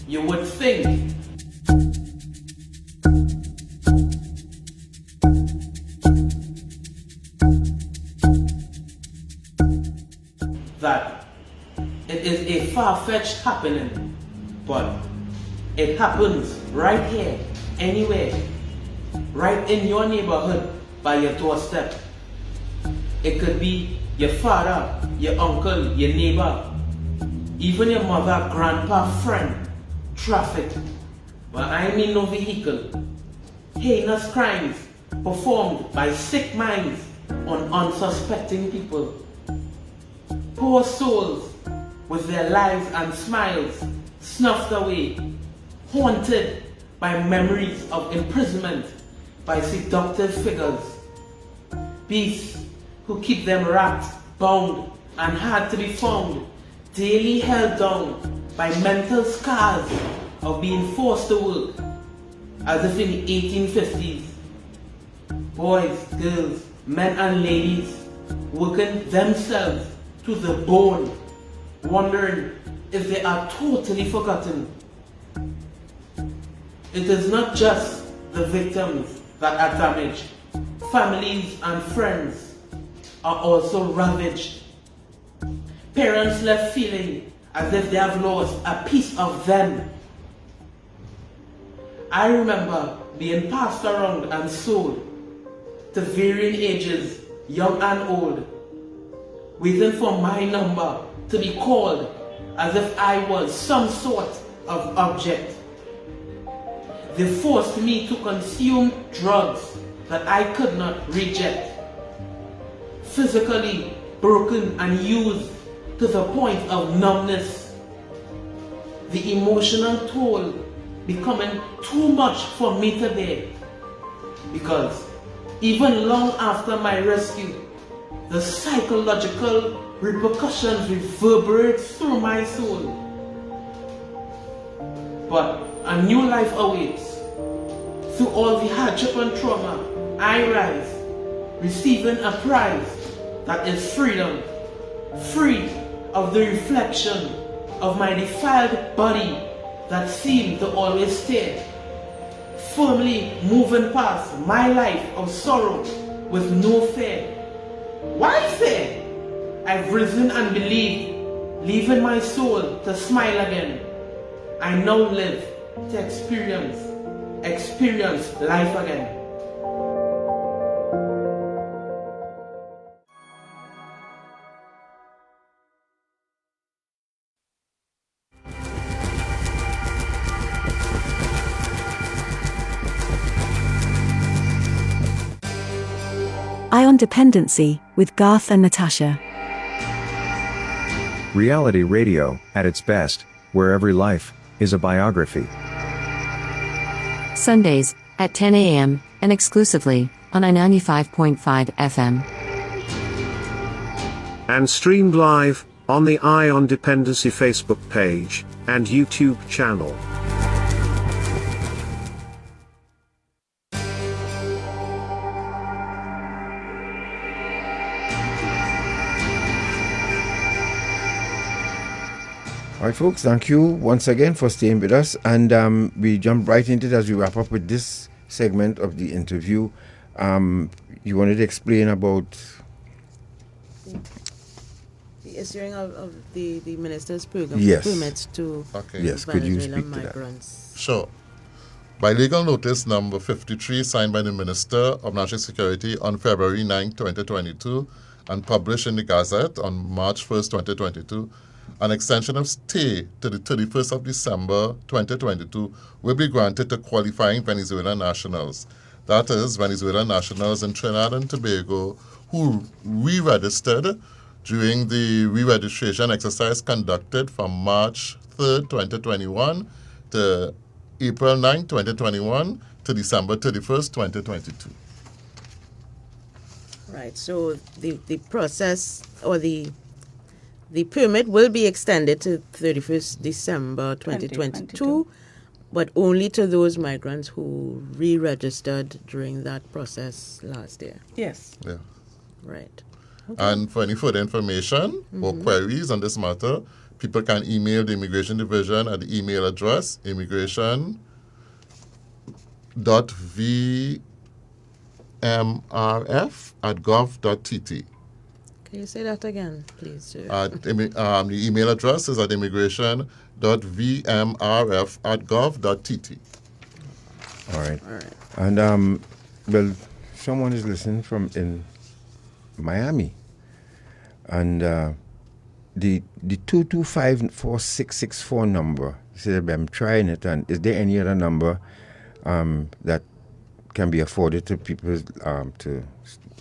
You would think that it is a far-fetched happening, but it happens right here anywhere, right in your neighborhood, by your doorstep. It could be your father, your uncle, your neighbor, even your mother, grandpa, friend, traffic. But I mean no vehicle. Heinous crimes performed by sick minds on unsuspecting people. Poor souls with their lives and smiles snuffed away, haunted by memories of imprisonment by seductive figures. Beasts who keep them wrapped, bound, and hard to be found, daily held down by mental scars of being forced to work, as if in the 1850s. Boys, girls, men and ladies working themselves to the bone, wondering if they are totally forgotten. It is not just the victims that are damaged. Families and friends are also ravaged. Parents left feeling as if they have lost a piece of them. I remember being passed around and sold to varying ages, young and old, waiting for my number to be called as if I was some sort of object. They forced me to consume drugs that I could not reject. Physically broken and used to the point of numbness. The emotional toll becoming too much for me to bear. Because even long after my rescue, the psychological repercussions reverberate through my soul. But a new life awaits. Through all the hardship and trauma, I rise, receiving a prize that is freedom, free of the reflection of my defiled body that seemed to always stare, firmly moving past my life of sorrow with no fear. Why fear? I've risen and believed, leaving my soul to smile again. I now live to experience life again. Eye on Dependency with Garth and Natasha. Reality radio, at its best, where every life is a biography. Sundays at 10 a.m. and exclusively on I-95.5 FM. And streamed live on the Eye on Dependency Facebook page and YouTube channel. All right, folks, thank you once again for staying with us. And we jump right into it as we wrap up with this segment of the interview. You wanted to explain about the issuing of the minister's program, yes. permits to yes. Could you speak migrants. To that? Sure. By legal notice number 53, signed by the Minister of National Security on February 9, 2022, and published in the Gazette on March 1st, 2022, an extension of stay to the 31st of December 2022 will be granted to qualifying Venezuelan nationals. That is, Venezuelan nationals in Trinidad and Tobago who re-registered during the re-registration exercise conducted from March 3rd, 2021 to April 9, 2021 to December 31st, 2022. Right, so the process or the permit will be extended to 31st December 2022, but only to those migrants who re-registered during that process last year. Yes. Yeah. Right. Okay. And for any further information or queries on this matter, people can email the Immigration Division at the email address immigration.vmrf@gov.tt. Can you say that again, please, sir? The email address is at immigration.vmrf@gov.tt. All right. All right. And well, someone is listening from in Miami, and the 225-4664 number. Said I'm trying it, and is there any other number that can be afforded to people to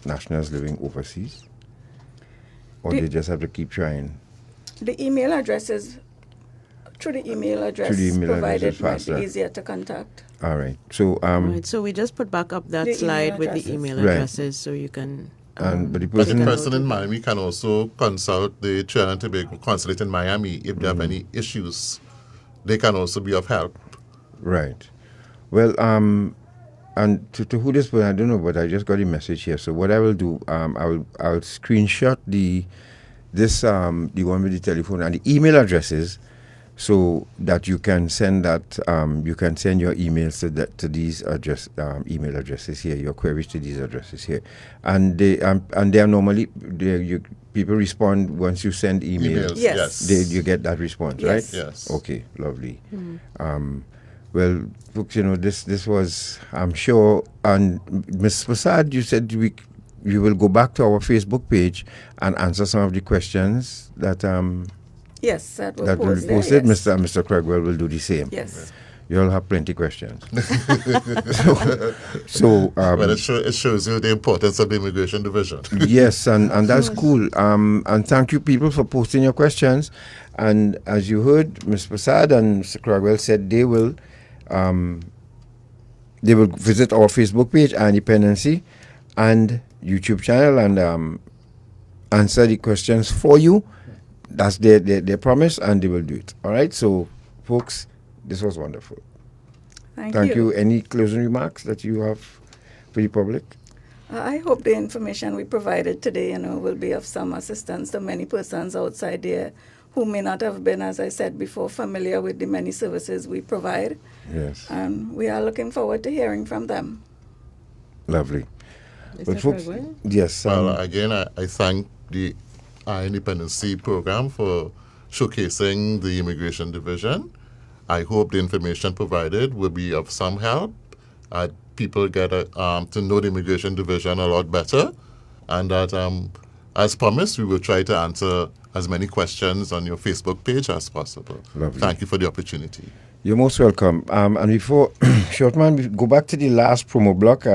nationals living overseas, or they just have to keep trying? The email address is through the email address provided might be easier to contact. All right. So right. So we just put back up that The slide with the email addresses, so you can. But the person in Miami can also consult the Trinidad and Tobago consulate in Miami if they have any issues. They can also be of help. Right. Well, and to who this was, I don't know, but I just got a message here. So what I will do, I'll screenshot the one with the telephone and the email addresses, so that you can send that you can send your emails to these email addresses here, your queries to these addresses here, and they are normally people respond once you send emails. Yes. You get that response, right? Yes. Okay, lovely. Well, folks, this was, I'm sure, and Ms. Prasad, you said you will go back to our Facebook page and answer some of the questions that Yes, that will will be posted. Yes. Mr. Craigwell will do the same. Yes. You'll have plenty of questions. Well, it shows you the importance of the Immigration Division. Yes, and that's cool. And thank you, people, for posting your questions. And as you heard, Ms. Prasad and Mr. Craigwell said they will visit our Facebook page, Dependency, and YouTube channel, and answer the questions for you. That's their promise, and they will do it. All right, so folks, this was wonderful. Thank you. Any closing remarks that you have for the public? I hope the information we provided today, will be of some assistance to many persons outside there who may not have been, as I said before, familiar with the many services we provide. Yes. And we are looking forward to hearing from them. Lovely. But folks, yes. Well, again, I thank the Dependency program for showcasing the Immigration Division. I hope the information provided will be of some help. People get to know the Immigration Division a lot better, and that, as promised, we will try to answer as many questions on your Facebook page as possible. Lovely. Thank you for the opportunity. You're most welcome. And before, Shortman, we go back to the last promo block,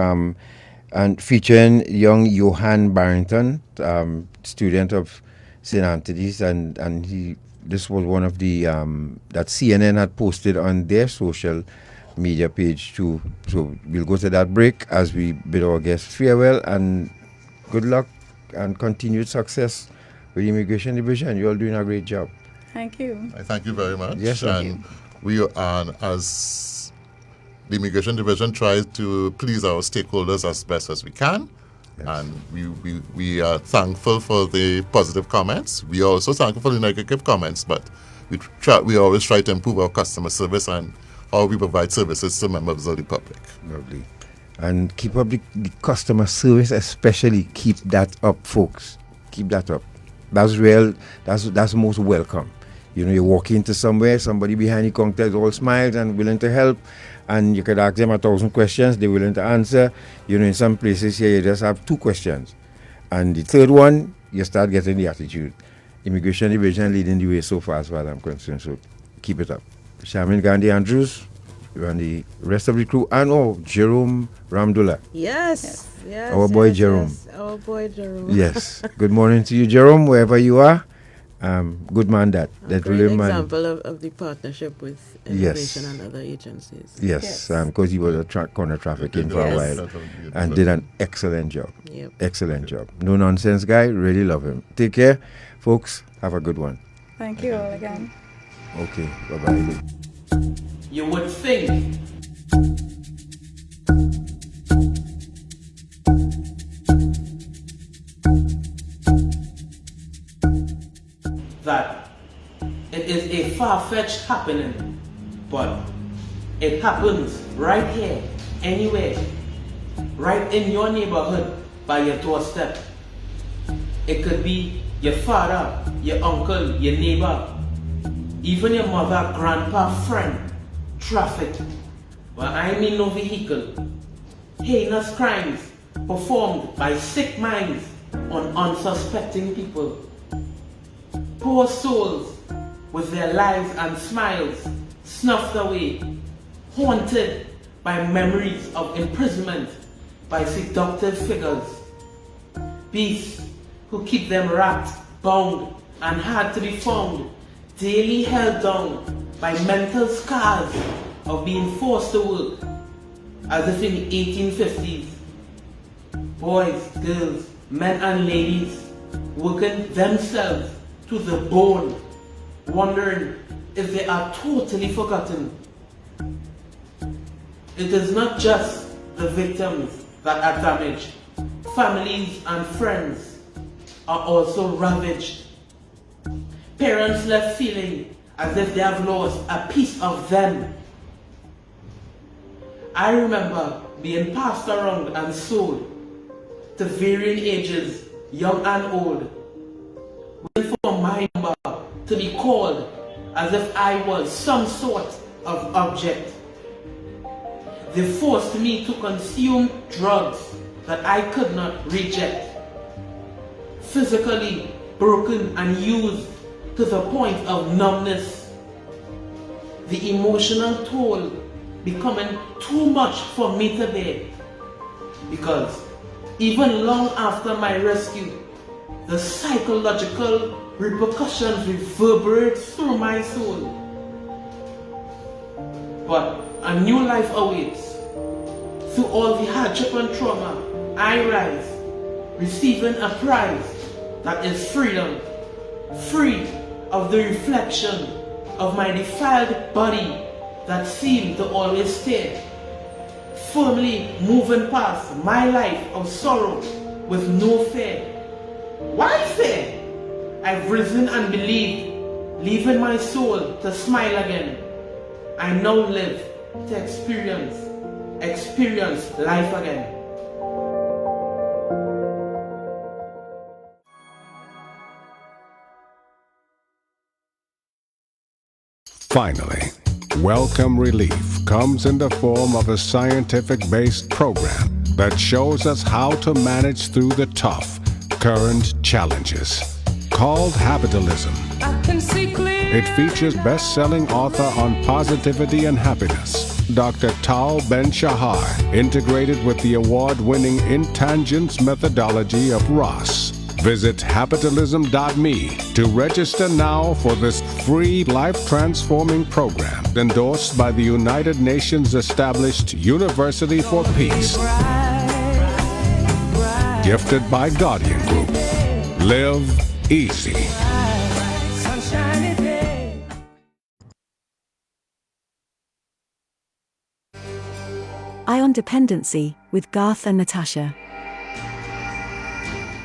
and featuring young Johan Barrington, student of St. Anthony's, and this was one of the that CNN had posted on their social media page too. So we'll go to that break as we bid our guests farewell, and good luck and continued success with the Immigration Division. You're all doing a great job. Thank you. I thank you very much. Yes, and we are, as the Immigration Division, tries to please our stakeholders as best as we can. Yes. And we are thankful for the positive comments. We are also thankful for the negative comments, but we always try to improve our customer service and how we provide services to members of the public. Lovely. And keep up the customer service, especially. Keep that up, folks. Keep that up. That's real. That's most welcome. You walk into somewhere, somebody behind the counter is all smiles and willing to help, and you could ask them 1,000 questions, they're willing to answer. In some places here, you just have 2 questions. And the third one, you start getting the attitude. Immigration Division leading the way so far as far as I'm concerned, so keep it up. Shamin Gandhi Andrews, and the rest of the crew, and Jerome Ramdullah. Yes. Our boy Jerome. Yes. Our boy Jerome. Yes. Good morning to you, Jerome, wherever you are. Good man, that great example of the partnership with immigration and other agencies. Yes, because he was a corner trafficking for a while and did an excellent job. Yep. Excellent job. No nonsense guy. Really love him. Take care, folks. Have a good one. Thank you all again. Okay. Bye-bye. You would think that it is a far-fetched happening, but it happens right here, anywhere, right in your neighborhood, by your doorstep. It could be your father, your uncle, your neighbor, even your mother, grandpa, friend, trafficked but I mean no vehicle. Heinous crimes performed by sick minds on unsuspecting people. Poor souls with their lives and smiles snuffed away, haunted by memories of imprisonment by seductive figures. Beasts who keep them wrapped, bound, and hard to be found, daily held down by mental scars of being forced to work, as if in the 1850s. Boys, girls, men and ladies working themselves to the bone, wondering if they are totally forgotten. It is not just the victims that are damaged. Families and friends are also ravaged. Parents left feeling as if they have lost a piece of them. I remember being passed around and sold to varying ages, young and old, waiting for my number to be called as if I was some sort of object. They forced me to consume drugs that I could not reject. Physically broken and used to the point of numbness. The emotional toll becoming too much for me to bear. Because even long after my rescue, the psychological repercussions reverberate through my soul. But a new life awaits. Through all the hardship and trauma, I rise, receiving a prize that is freedom, free of the reflection of my defiled body that seemed to always stare, firmly moving past my life of sorrow with no fear. Why fear? I've risen and believed, leaving my soul to smile again. I now live to experience life again. Finally, Welcome Relief comes in the form of a scientific-based program that shows us how to manage through the tough, current challenges. Called Habitalism. It features best-selling author on positivity and happiness, Dr. Tal Ben-Shahar, integrated with the award-winning Intangence methodology of Ross. Visit habitalism.me to register now for this free life-transforming program endorsed by the United Nations established University for Peace. Gifted by Guardian Group. Live easy. Eye on Dependency with Garth and Natasha.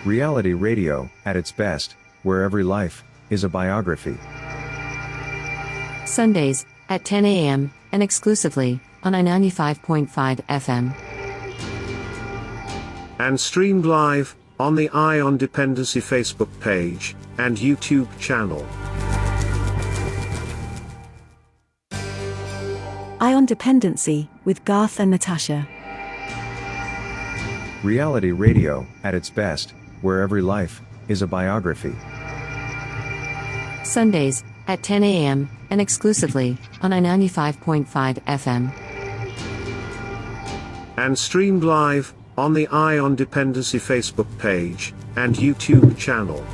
Reality radio, at its best, where every life is a biography. Sundays at 10 a.m. and exclusively on I-95.5 FM. And streamed live on the Eye on Dependency Facebook page and YouTube channel. Eye on Dependency with Garth and Natasha. Reality radio, at its best, where every life is a biography. Sundays at 10 a.m. and exclusively on I-95.5 FM. And streamed live on the Eye on Dependency Facebook page and YouTube channel.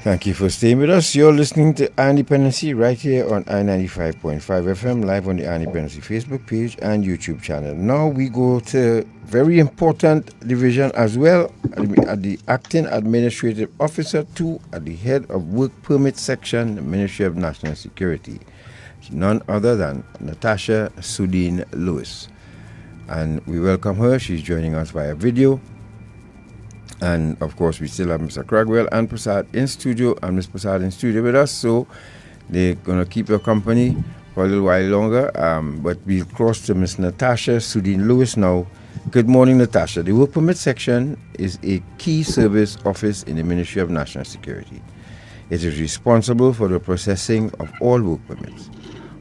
Thank you for staying with us. You're listening to Independency right here on I-95.5 FM, live on the Independency Facebook page and YouTube channel. Now we go to very important division as well, at the Acting Administrative Officer 2 at the head of Work Permit Section, the Ministry of National Security. None other than Natasha Sudeen Lewis. And we welcome her. She's joining us via video. And of course, we still have Mr. Cragwell and Prasad in studio, and Ms. Prasad in studio with us. So they're going to keep your company for a little while longer. But we'll cross to Ms. Natasha Sudeen Lewis now Good morning, Natasha. The Work Permit section is a key service office in the Ministry of National Security. It is responsible for the processing of all work permits,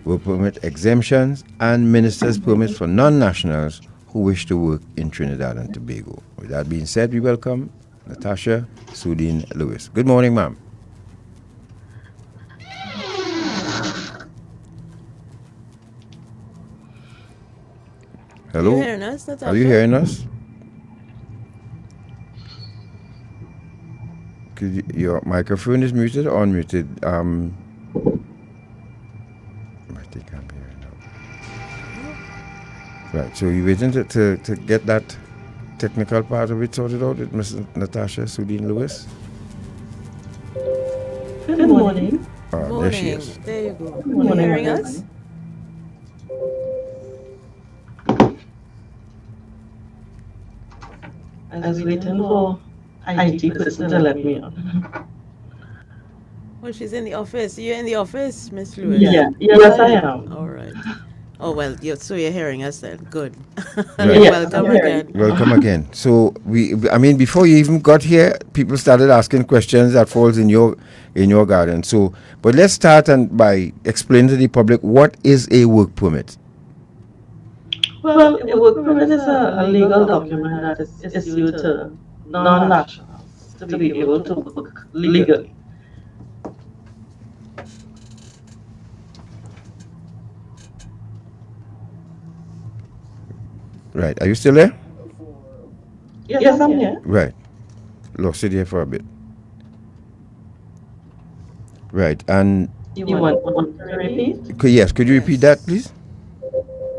work permit exemptions, and ministers' permits for non-nationals who wish to work in Trinidad and Tobago. With that being said, we welcome Natasha Sudin Lewis. Good morning, ma'am. Hello? Are you hearing us, Natasha? Are you hearing us? Your microphone is muted or unmuted? I think I'm hearing now. Right, so you're waiting to get that technical part of it sorted out with Ms. Natasha Sudin Lewis? Good morning. There she is. There you go. Good morning, Are you hearing us? I was waiting for IT person to let me on. Well, she's in the office. You're in the office, Miss Lewis? Yeah, yes, I am. All right. Oh, well, so you're hearing us then. Good. Right. Welcome again. Welcome again. So before you even got here, people started asking questions that falls in your garden. So, but let's start by explaining to the public what is a work permit. Well, a work permit is a legal document that is issued to non-nationals to be able to work legally. Right. Are you still there? Yes, I'm here. Right. Lost it here for a bit. Right. And You want to repeat? yes, could you repeat that, please?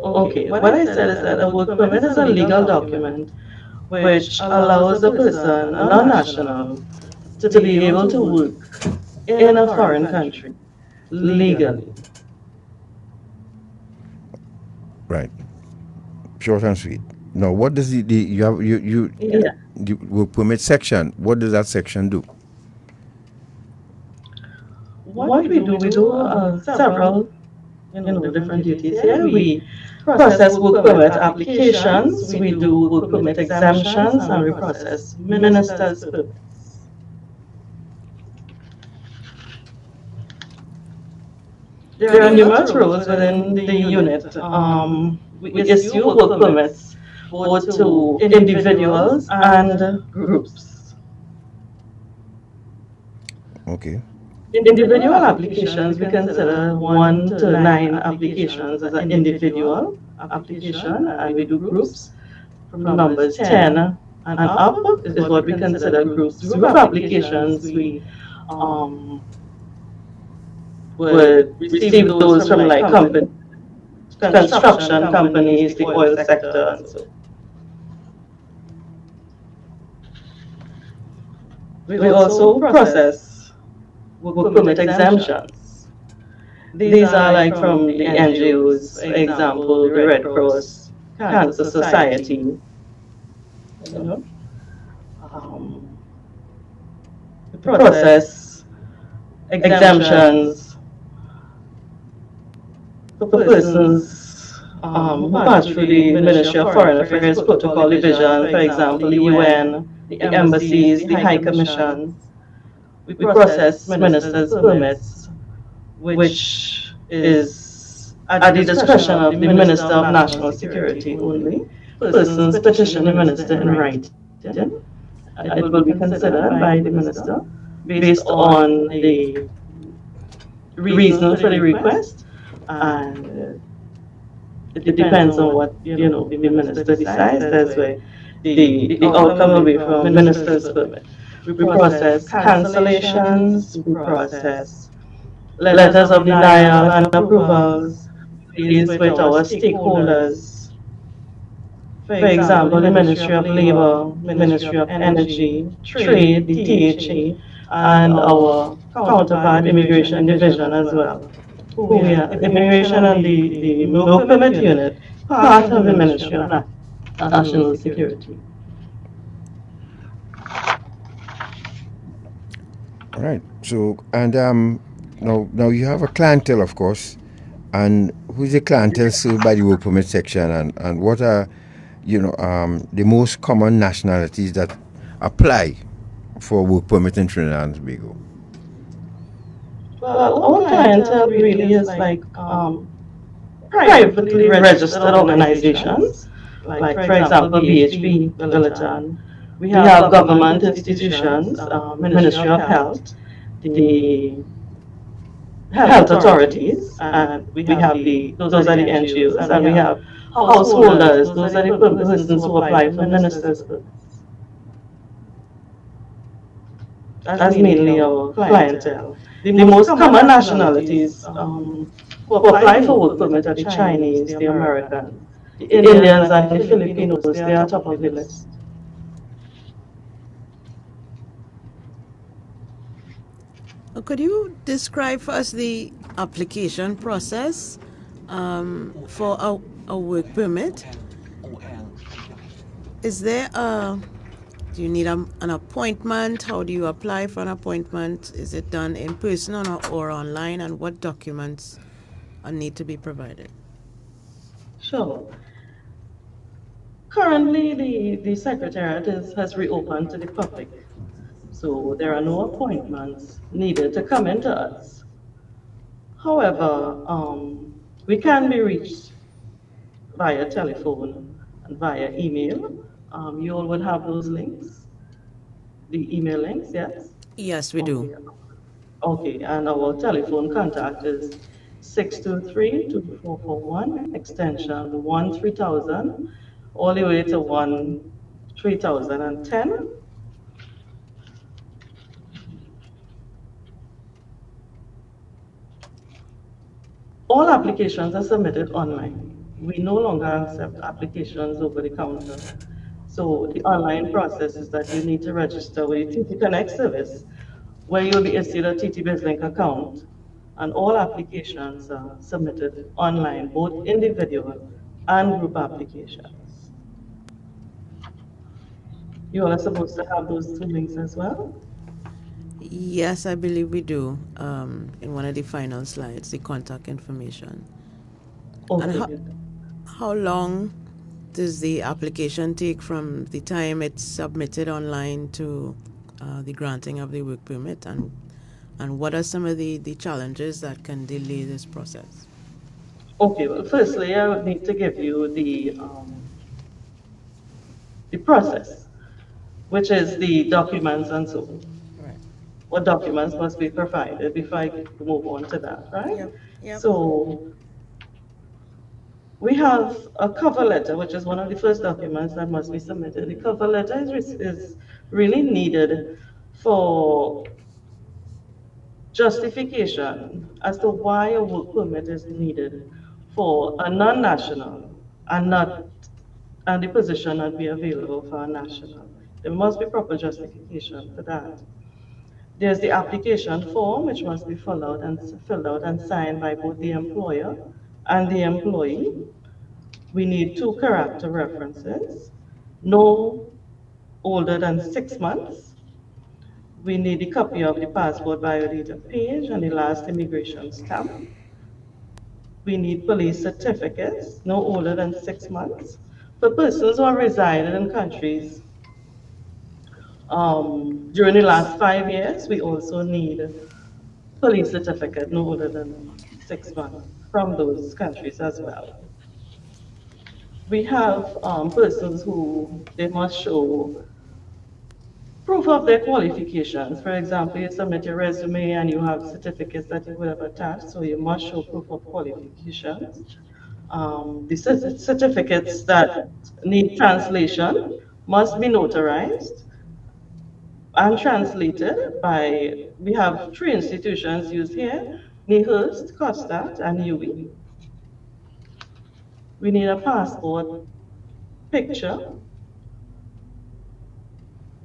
Okay, what I said is that a work permit is a legal document which allows a person, a non-national, to be able to work in a foreign country legally. Right. Short and sweet. Now, what does the work permit section? What does that section do? What we do several, different duties here. We process work permit applications, we do work permit exemptions, and we process ministers' permits. There are numerous roles within the unit. We issue work permits both to individuals and groups. Okay. Individual applications, we consider 1 to 9 applications as an individual application, and we do groups from numbers 10 and up is what we consider groups. Group applications, we would receive those from like construction companies, the oil sector, and so. We also process work permit exemptions. These are like from the NGOs, for example, the Red Cross, Cancer Society. We process exemptions for persons who pass through the Ministry of Foreign Affairs Protocol Division, for example, the UN, the embassies, the High Commissions. We process ministers' permits, which is at the discretion of the Minister of National Security only. Persons petition the Minister in writing. It will be considered by the Minister based on the reason for the request, and it depends on what the Minister decides. That's why the outcome will be from Minister's permit. We process cancellations, we process letters of denial and approvals, deals with our stakeholders. For example, the Ministry of Labor, Ministry of Energy, Trade, the THA, and our counterpart Immigration Division as well. We are Immigration and the Work Permit Unit, part of the Ministry of National Security. All right. So, and now you have a clientele, of course, and who's the clientele served by the work permit section, and what are the most common nationalities that apply for work permit in Trinidad and Tobago? Well, our clientele really is like privately registered organizations, like for example BHP, Billiton. We have government institutions, Ministry of Health, the health authorities, and we have those are the NGOs, and we have householders, those are the persons who apply for ministers' permits. That's mainly our clientele. The most common nationalities who apply for work permit are the Chinese, the Americans, the Indians, and the Filipinos. They are top of the list. Could you describe for us the application process for a work permit? Is there do you need an appointment? How do you apply for an appointment? Is it done in person or online? And what documents need to be provided? Sure. Currently, the Secretariat has reopened to the public, so there are no appointments needed to come into us. However, we can be reached via telephone and via email. You all would have those links, the email links, yes? Yes, we do. Okay, and our telephone contact is 623-2441, extension 13000, all the way to 3010. All applications are submitted online. We no longer accept applications over the counter. So the online process is that you need to register with the TT Connect service, where you'll be issued a TT BizLink account. And all applications are submitted online, both individual and group applications. You all are supposed to have those two links as well? Yes, I believe we do. In one of the final slides, the contact information. Okay. And how long does the application take from the time it's submitted online to the granting of the work permit? And what are some of the challenges that can delay this process? Okay, well, firstly, I would need to give you the process, which is the documents and so on. Right. What documents must be provided before I move on to that, right? Yep. So we have a cover letter, which is one of the first documents that must be submitted. The cover letter is really needed for justification as to why a work permit is needed for a non-national and the position not be available for a national. There must be proper justification for that. There's the application form, which must be filled out and signed by both the employer and the employee. We need 2 character references, no older than 6 months. We need a copy of the passport biodata page and the last immigration stamp. We need police certificates, no older than 6 months. For persons who have resided in countries during the last 5 years, we also need police certificate no older than 6 months from those countries as well. We have persons who they must show proof of their qualifications. For example, you submit your resume and you have certificates that you would have attached, so you must show proof of qualifications. The certificates that need translation must be notarized and translated by, we have 3 institutions used here, Nehurst, Costat, and UWI. We need a passport picture.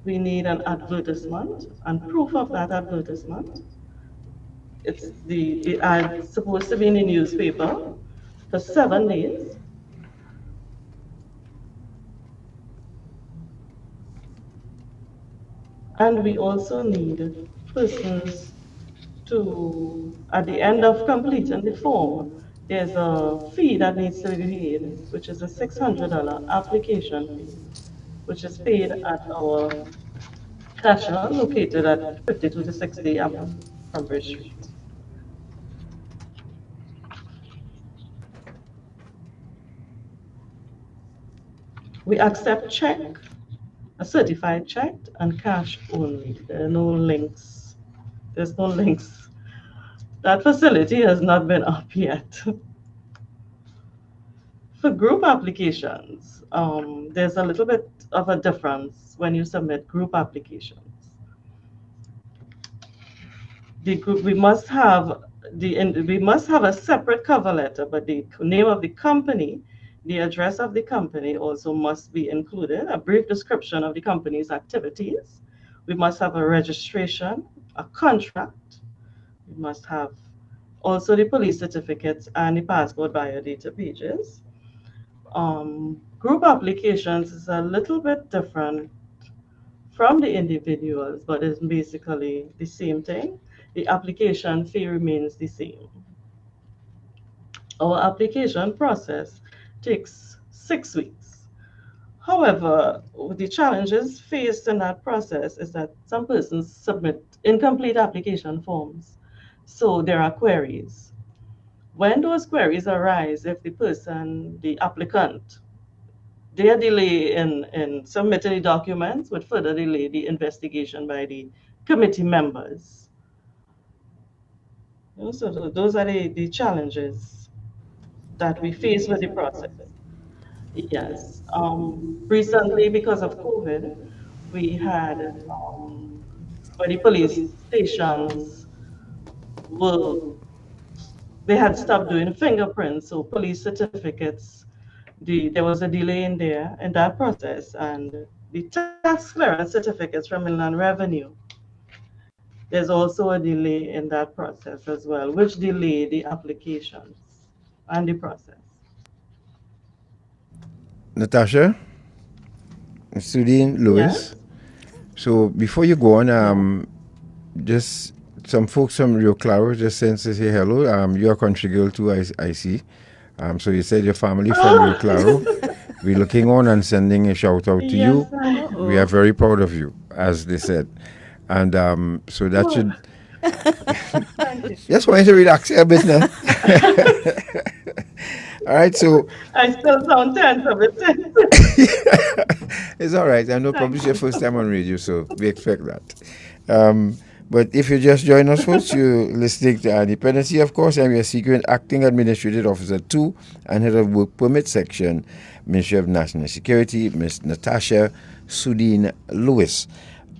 We need an advertisement and proof of that advertisement. It's the ad supposed to be in the newspaper for 7 days. And we also need persons to, at the end of completing the form, there's a fee that needs to be paid, which is a $600 application fee, which is paid at our cashier located at 52 to 60 Upper Cranberry Street. We accept check, a certified check, and cash only. There are no links. There's no links. That facility has not been up yet. For group applications, there's a little bit of a difference when you submit group applications. The group, we must have a separate cover letter, but the name of the company, the address of the company also must be included, a brief description of the company's activities. We must have a registration, a contract. We must have also the police certificates and the passport biodata pages. Group applications is a little bit different from the individuals, but it's basically the same thing. The application fee remains the same. Our application process takes 6 weeks. However, the challenges faced in that process is that some persons submit incomplete application forms. So there are queries. When those queries arise, if the person, the applicant, their delay in submitting the documents would further delay the investigation by the committee members. So those are the challenges that we face with the process. Yes. Recently, because of COVID, we had where the police stations were, they had stopped doing fingerprints, so police certificates, there was a delay in that process, and the tax clearance certificates from Inland Revenue, there's also a delay in that process as well, which delayed the applications and the process. Natasha, Sudine, Lewis. Yes? So before you go on, just some folks from Rio Claro just sent to say hello. You're a country girl too, I see. So you said your family from Rio Claro. We're looking on and sending a shout out to you. We are very proud of you, as they said. And so that should just wanted to relax a bit now. All right, so I still sound tense a bit. it's all right. I know probably it's your first time on radio, so we expect that. But if you just join us, folks, you're listening to Dependency, of course. I'm your Secret Acting Administrative Officer 2 and Head of Work Permit Section, Ministry of National Security, Ms. Natasha Sudine Lewis.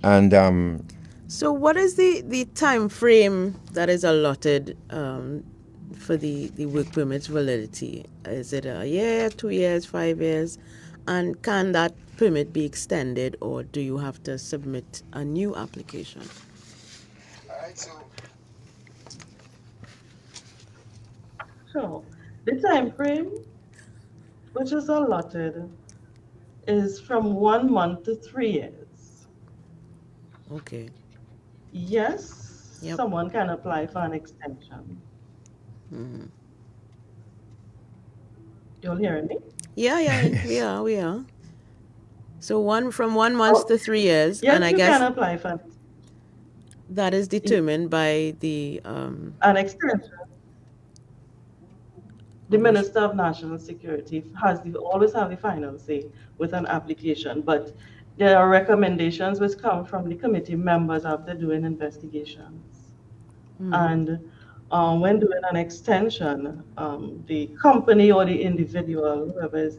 And so what is the time frame that is allotted for the work permit's validity? Is it a year, 2 years, 5 years? And can that permit be extended, or do you have to submit a new application? So the time frame, which is allotted, is from 1 month to 3 years. Okay. Yes, someone can apply for an extension. You're hearing me? Yeah, we are. So from 1 month to 3 years, yes, and I you guess can apply for that is determined by the an extension. The Minister of National Security always have the final say with an application, but there are recommendations which come from the committee members after doing investigations. And when doing an extension, the company or the individual, whoever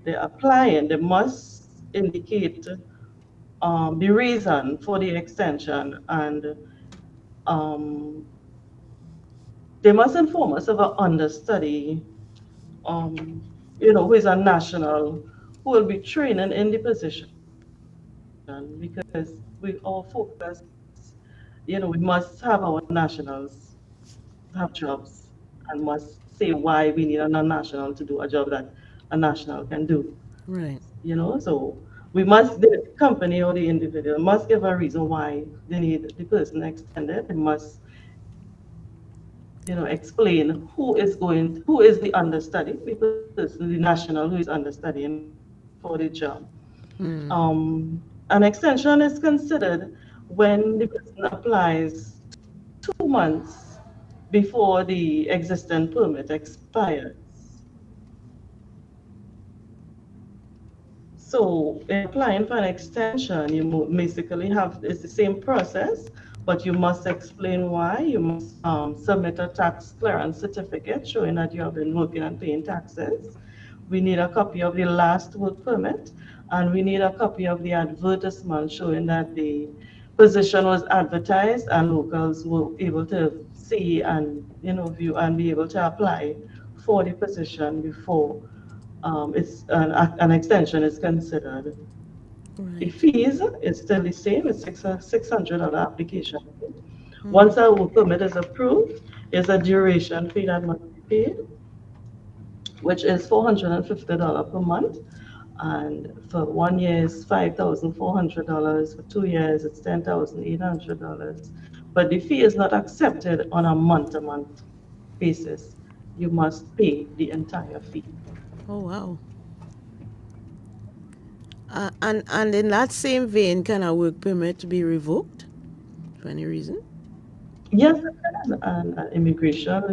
they're applying, they must indicate the reason for the extension, and they must inform us of an understudy, who is a national, who will be training in the position, because we all focus, we must have our nationals have jobs and must say why we need a non-national to do a job that a national can do. Right. So the company or the individual must give a reason why they need the person extended. They must explain who is the understudy, the national who is understudying for the job. An extension is considered when the person applies 2 months before the existing permit expires. So in applying for an extension, you basically it's the same process, but you must explain why. You must submit a tax clearance certificate showing that you have been working and paying taxes. We need a copy of the last work permit, and we need a copy of the advertisement showing that the position was advertised and locals were able to see and view and be able to apply for the position before it's an extension is considered. The fees is still the same. It's $600 application fee. Once a work permit is approved, there's a duration fee that must be paid, which is $450 per month. And for 1 year is $5,400. For 2 years, it's $10,800. But the fee is not accepted on a month-to-month basis. You must pay the entire fee. Oh, wow. And in that same vein, can a work permit be revoked for any reason? Yes, and immigration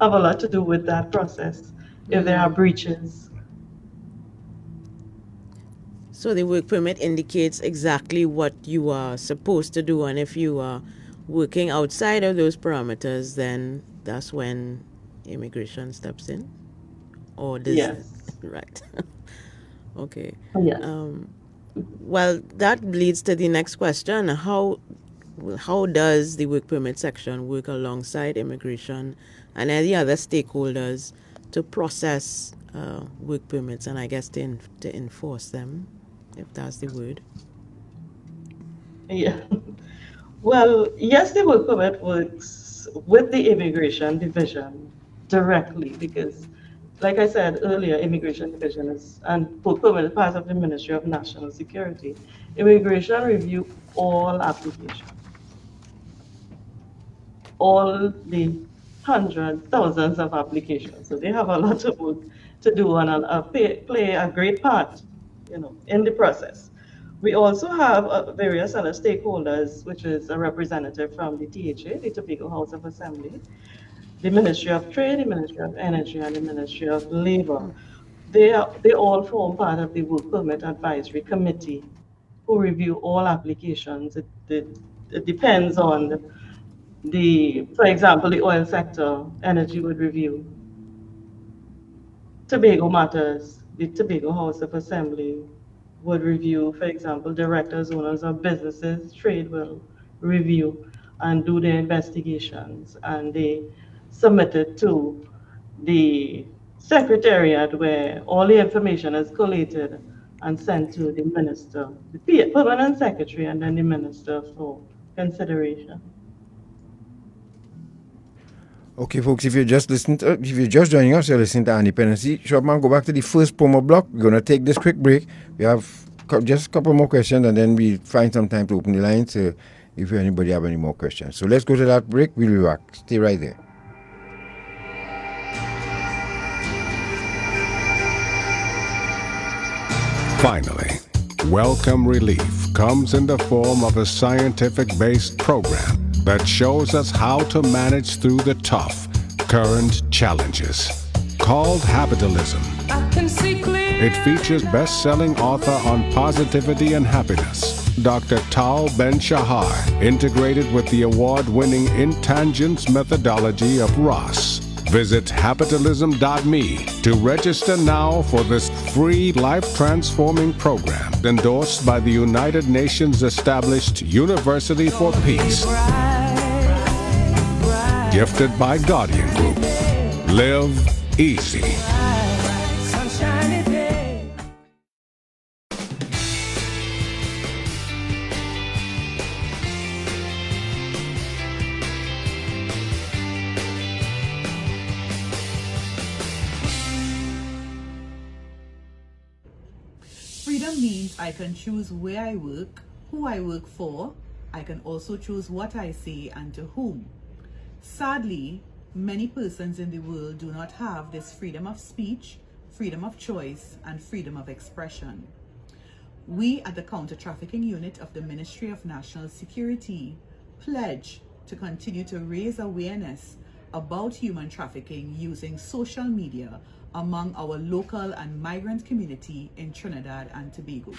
have a lot to do with that process if there are breaches. So the work permit indicates exactly what you are supposed to do, and if you are working outside of those parameters, then that's when immigration steps in? Or does Yes. Right. Okay. Yes. Well, that leads to the next question. How does the work permit section work alongside immigration and any other stakeholders to process work permits and I guess to enforce them, if that's the word? Yeah. Well, yes, the work permit works with the immigration division directly because, like I said earlier, immigration division and work permit is part of the Ministry of National Security. Immigration review all applications, all the hundreds, thousands of applications. So they have a lot of work to do and play a great part, in the process. We also have various other stakeholders, which is a representative from the THA, the Tobago House of Assembly, the Ministry of Trade, the Ministry of Energy, and the Ministry of Labor. They all form part of the Work Permit Advisory Committee, who review all applications. It depends on for example, the oil sector, energy would review. Tobago matters, the Tobago House of Assembly would review, for example, directors, owners of businesses, trade will review and do their investigations, and they submit it to the secretariat where all the information is collated and sent to the minister, the permanent secretary, and then the minister for consideration. Okay, folks, if you're just joining us, you're listening to Dependency. Short man, go back to the first promo block. We're going to take this quick break. We have just a couple more questions, and then we find some time to open the lines if anybody have any more questions. So let's go to that break. We'll be back. Stay right there. Finally, Welcome Relief comes in the form of a scientific-based program that shows us how to manage through the tough, current challenges. Called Habitalism. It features best-selling author on positivity and happiness, Dr. Tal Ben-Shahar, integrated with the award-winning Intangence methodology of Ross. Visit habitalism.me to register now for this free life-transforming program endorsed by the United Nations established University for Peace. Gifted by Guardian Group. Live easy. Freedom means I can choose where I work, who I work for. I can also choose what I say and to whom. Sadly, many persons in the world do not have this freedom of speech, freedom of choice, and freedom of expression. We at the Counter-Trafficking Unit of the Ministry of National Security pledge to continue to raise awareness about human trafficking using social media among our local and migrant community in Trinidad and Tobago.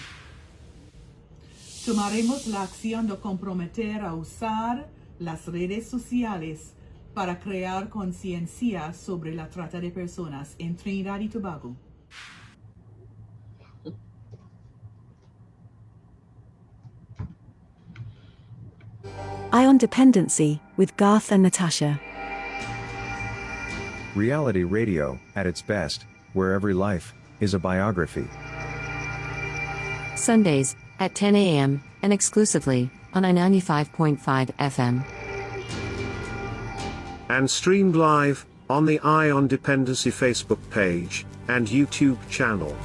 Tomaremos la acción de comprometer a usar las redes sociales para crear conciencia sobre la trata de personas en Trinidad y Tobago. Eye on Dependency with Garth and Natasha. Reality radio, at its best, where every life is a biography. Sundays, at 10 a.m., and exclusively, on I-95.5 FM. And streamed live on the Eye on Dependency Facebook page and YouTube channel.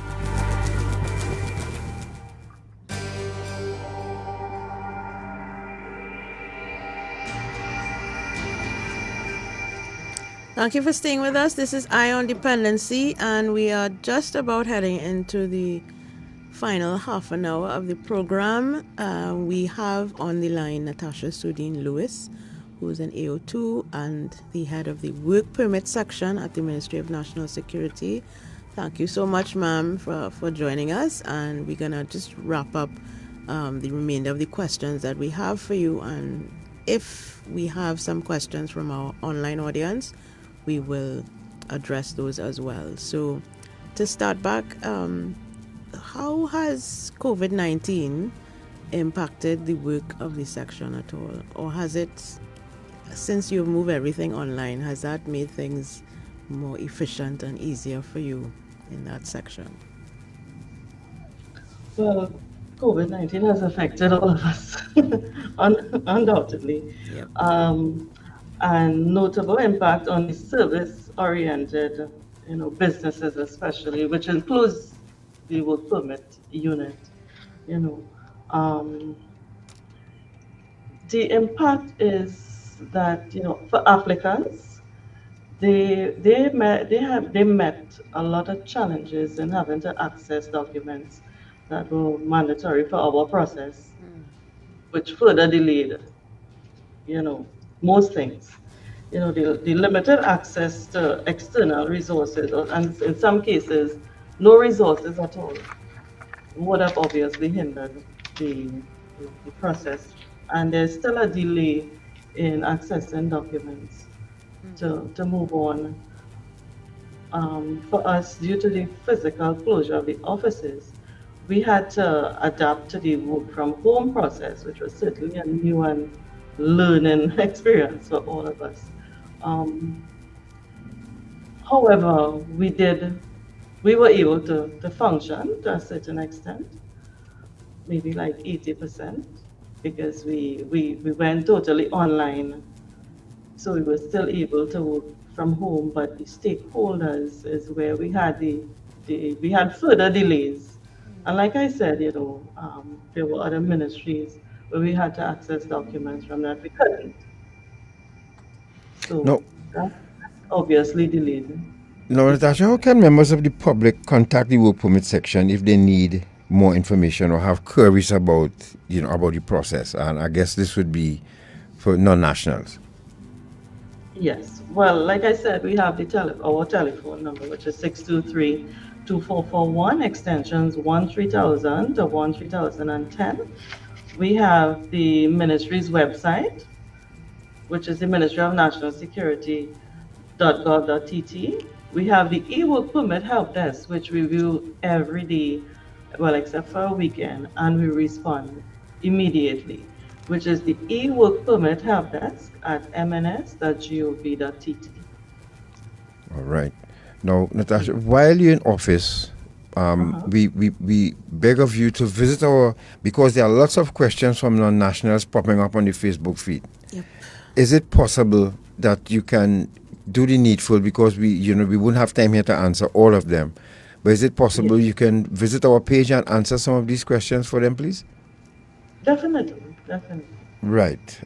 Thank you for staying with us. This is Eye on Dependency, and we are just about heading into the final half an hour of the program. We have on the line Natasha Sudin Lewis, who is an AO2 and the head of the Work Permit section at the Ministry of National Security. Thank you so much, ma'am, for joining us, and we're going to just wrap up the remainder of the questions that we have for you. And if we have some questions from our online audience, we will address those as well. So to start back, how has COVID-19 impacted the work of the section at all? Or has it, since you've moved everything online, has that made things more efficient and easier for you in that section? Well, COVID-19 has affected all of us, undoubtedly. Yep. And notable impact on the service-oriented, businesses especially, which includes the work permit unit. The impact is that for applicants, they met a lot of challenges in having to access documents that were mandatory for our process, which further delayed, most things. The limited access to external resources, and in some cases, no resources at all, would have obviously hindered the process. And there's still a delay in accessing documents to move on. For us, due to the physical closure of the offices, we had to adapt to the work from home process, which was certainly a new and learning experience for all of us. However, we were able to function to a certain extent, maybe like 80%, because we went totally online. So we were still able to work from home, but the stakeholders is where we had we had further delays. And like I said, there were other ministries where we had to access documents from that we couldn't. So that's obviously delayed. Now, Natasha, how can members of the public contact the work permit section if they need more information or have queries about the process? And I guess this would be for non-nationals. Yes. Well, like I said, we have our telephone number, which is 623-2441, extensions 13000 to 13010. We have the ministry's website, which is the Ministry of National Security.gov.tt. We have the e-work permit help desk, which we view every day, well, except for a weekend, and we respond immediately, which is the e-work permit help desk at mns.gov.tt. All right. Now, Natasha, while you're in office, we beg of you to visit because there are lots of questions from non-nationals popping up on the Facebook feed. Yep. Is it possible that you can do the needful, because we wouldn't have time here to answer all of them, but is it possible you can visit our page and answer some of these questions for them, please? Definitely. Right.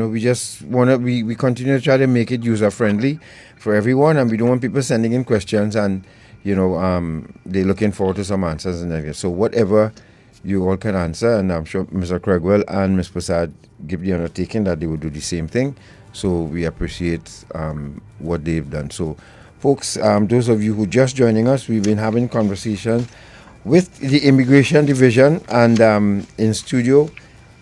we just want to, we continue to try to make it user friendly for everyone, and we don't want people sending in questions and, they're looking forward to some answers and everything. So whatever you all can answer, and I'm sure Mr. Craigwell and Ms. Prasad give the undertaking that they will do the same thing. So we appreciate what they've done. So folks, those of you who just joining us, we've been having conversation with the Immigration Division, and in studio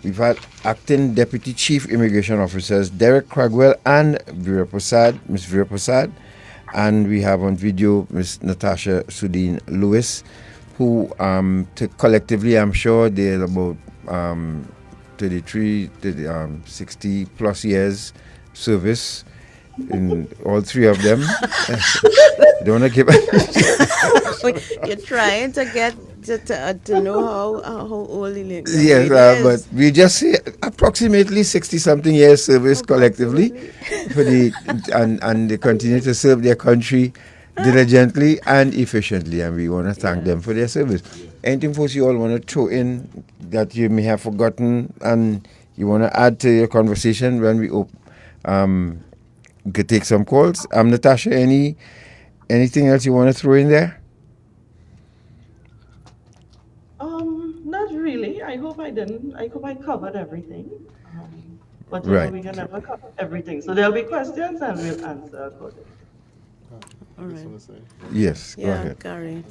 we've had Acting Deputy Chief Immigration Officers Derek Cragwell and Ms. Vera Prasad, and we have on video Ms. Natasha Sudeen Lewis, who collectively, I'm sure they're about 60 plus years service in all three of them. Don't want to give. You're trying to get to know how old he is. Yes, but we just say approximately 60-something years service collectively for and they continue to serve their country diligently and efficiently, and we want to thank them for their service. Anything folks you all want to throw in that you may have forgotten and you want to add to your conversation when we could take some calls? Natasha, anything else you want to throw in there? Not really. I hope I covered everything. But right. We can never cover everything. So there'll be questions and we'll answer accordingly. All right. Yes, go ahead. Gary.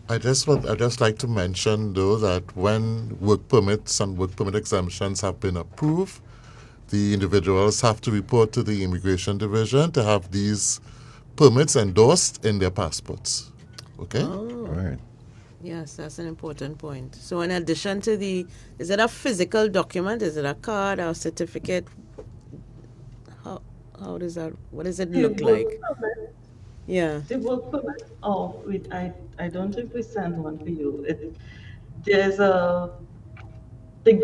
I'd just like to mention, though, that when work permits and work permit exemptions have been approved, the individuals have to report to the Immigration Division to have these permits endorsed in their passports. Okay? Oh. Right. Yes, that's an important point. So in addition to is it a physical document? Is it a card or a certificate? How does that, what does it look like? Yeah. The work permit. Oh, wait, I don't think we send one for you. The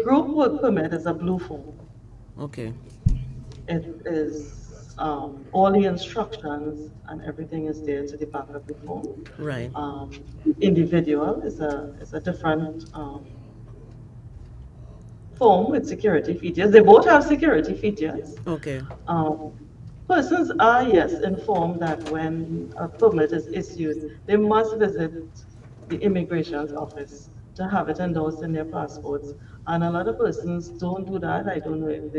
group work permit is a blue form. Okay. It is all the instructions and everything is there to the back of the form. Right. Individual is a different form with security features. They both have security features. Okay. Persons are, yes, informed that when a permit is issued, they must visit the immigration office to have it endorsed in their passports. And a lot of persons don't do that. I don't know if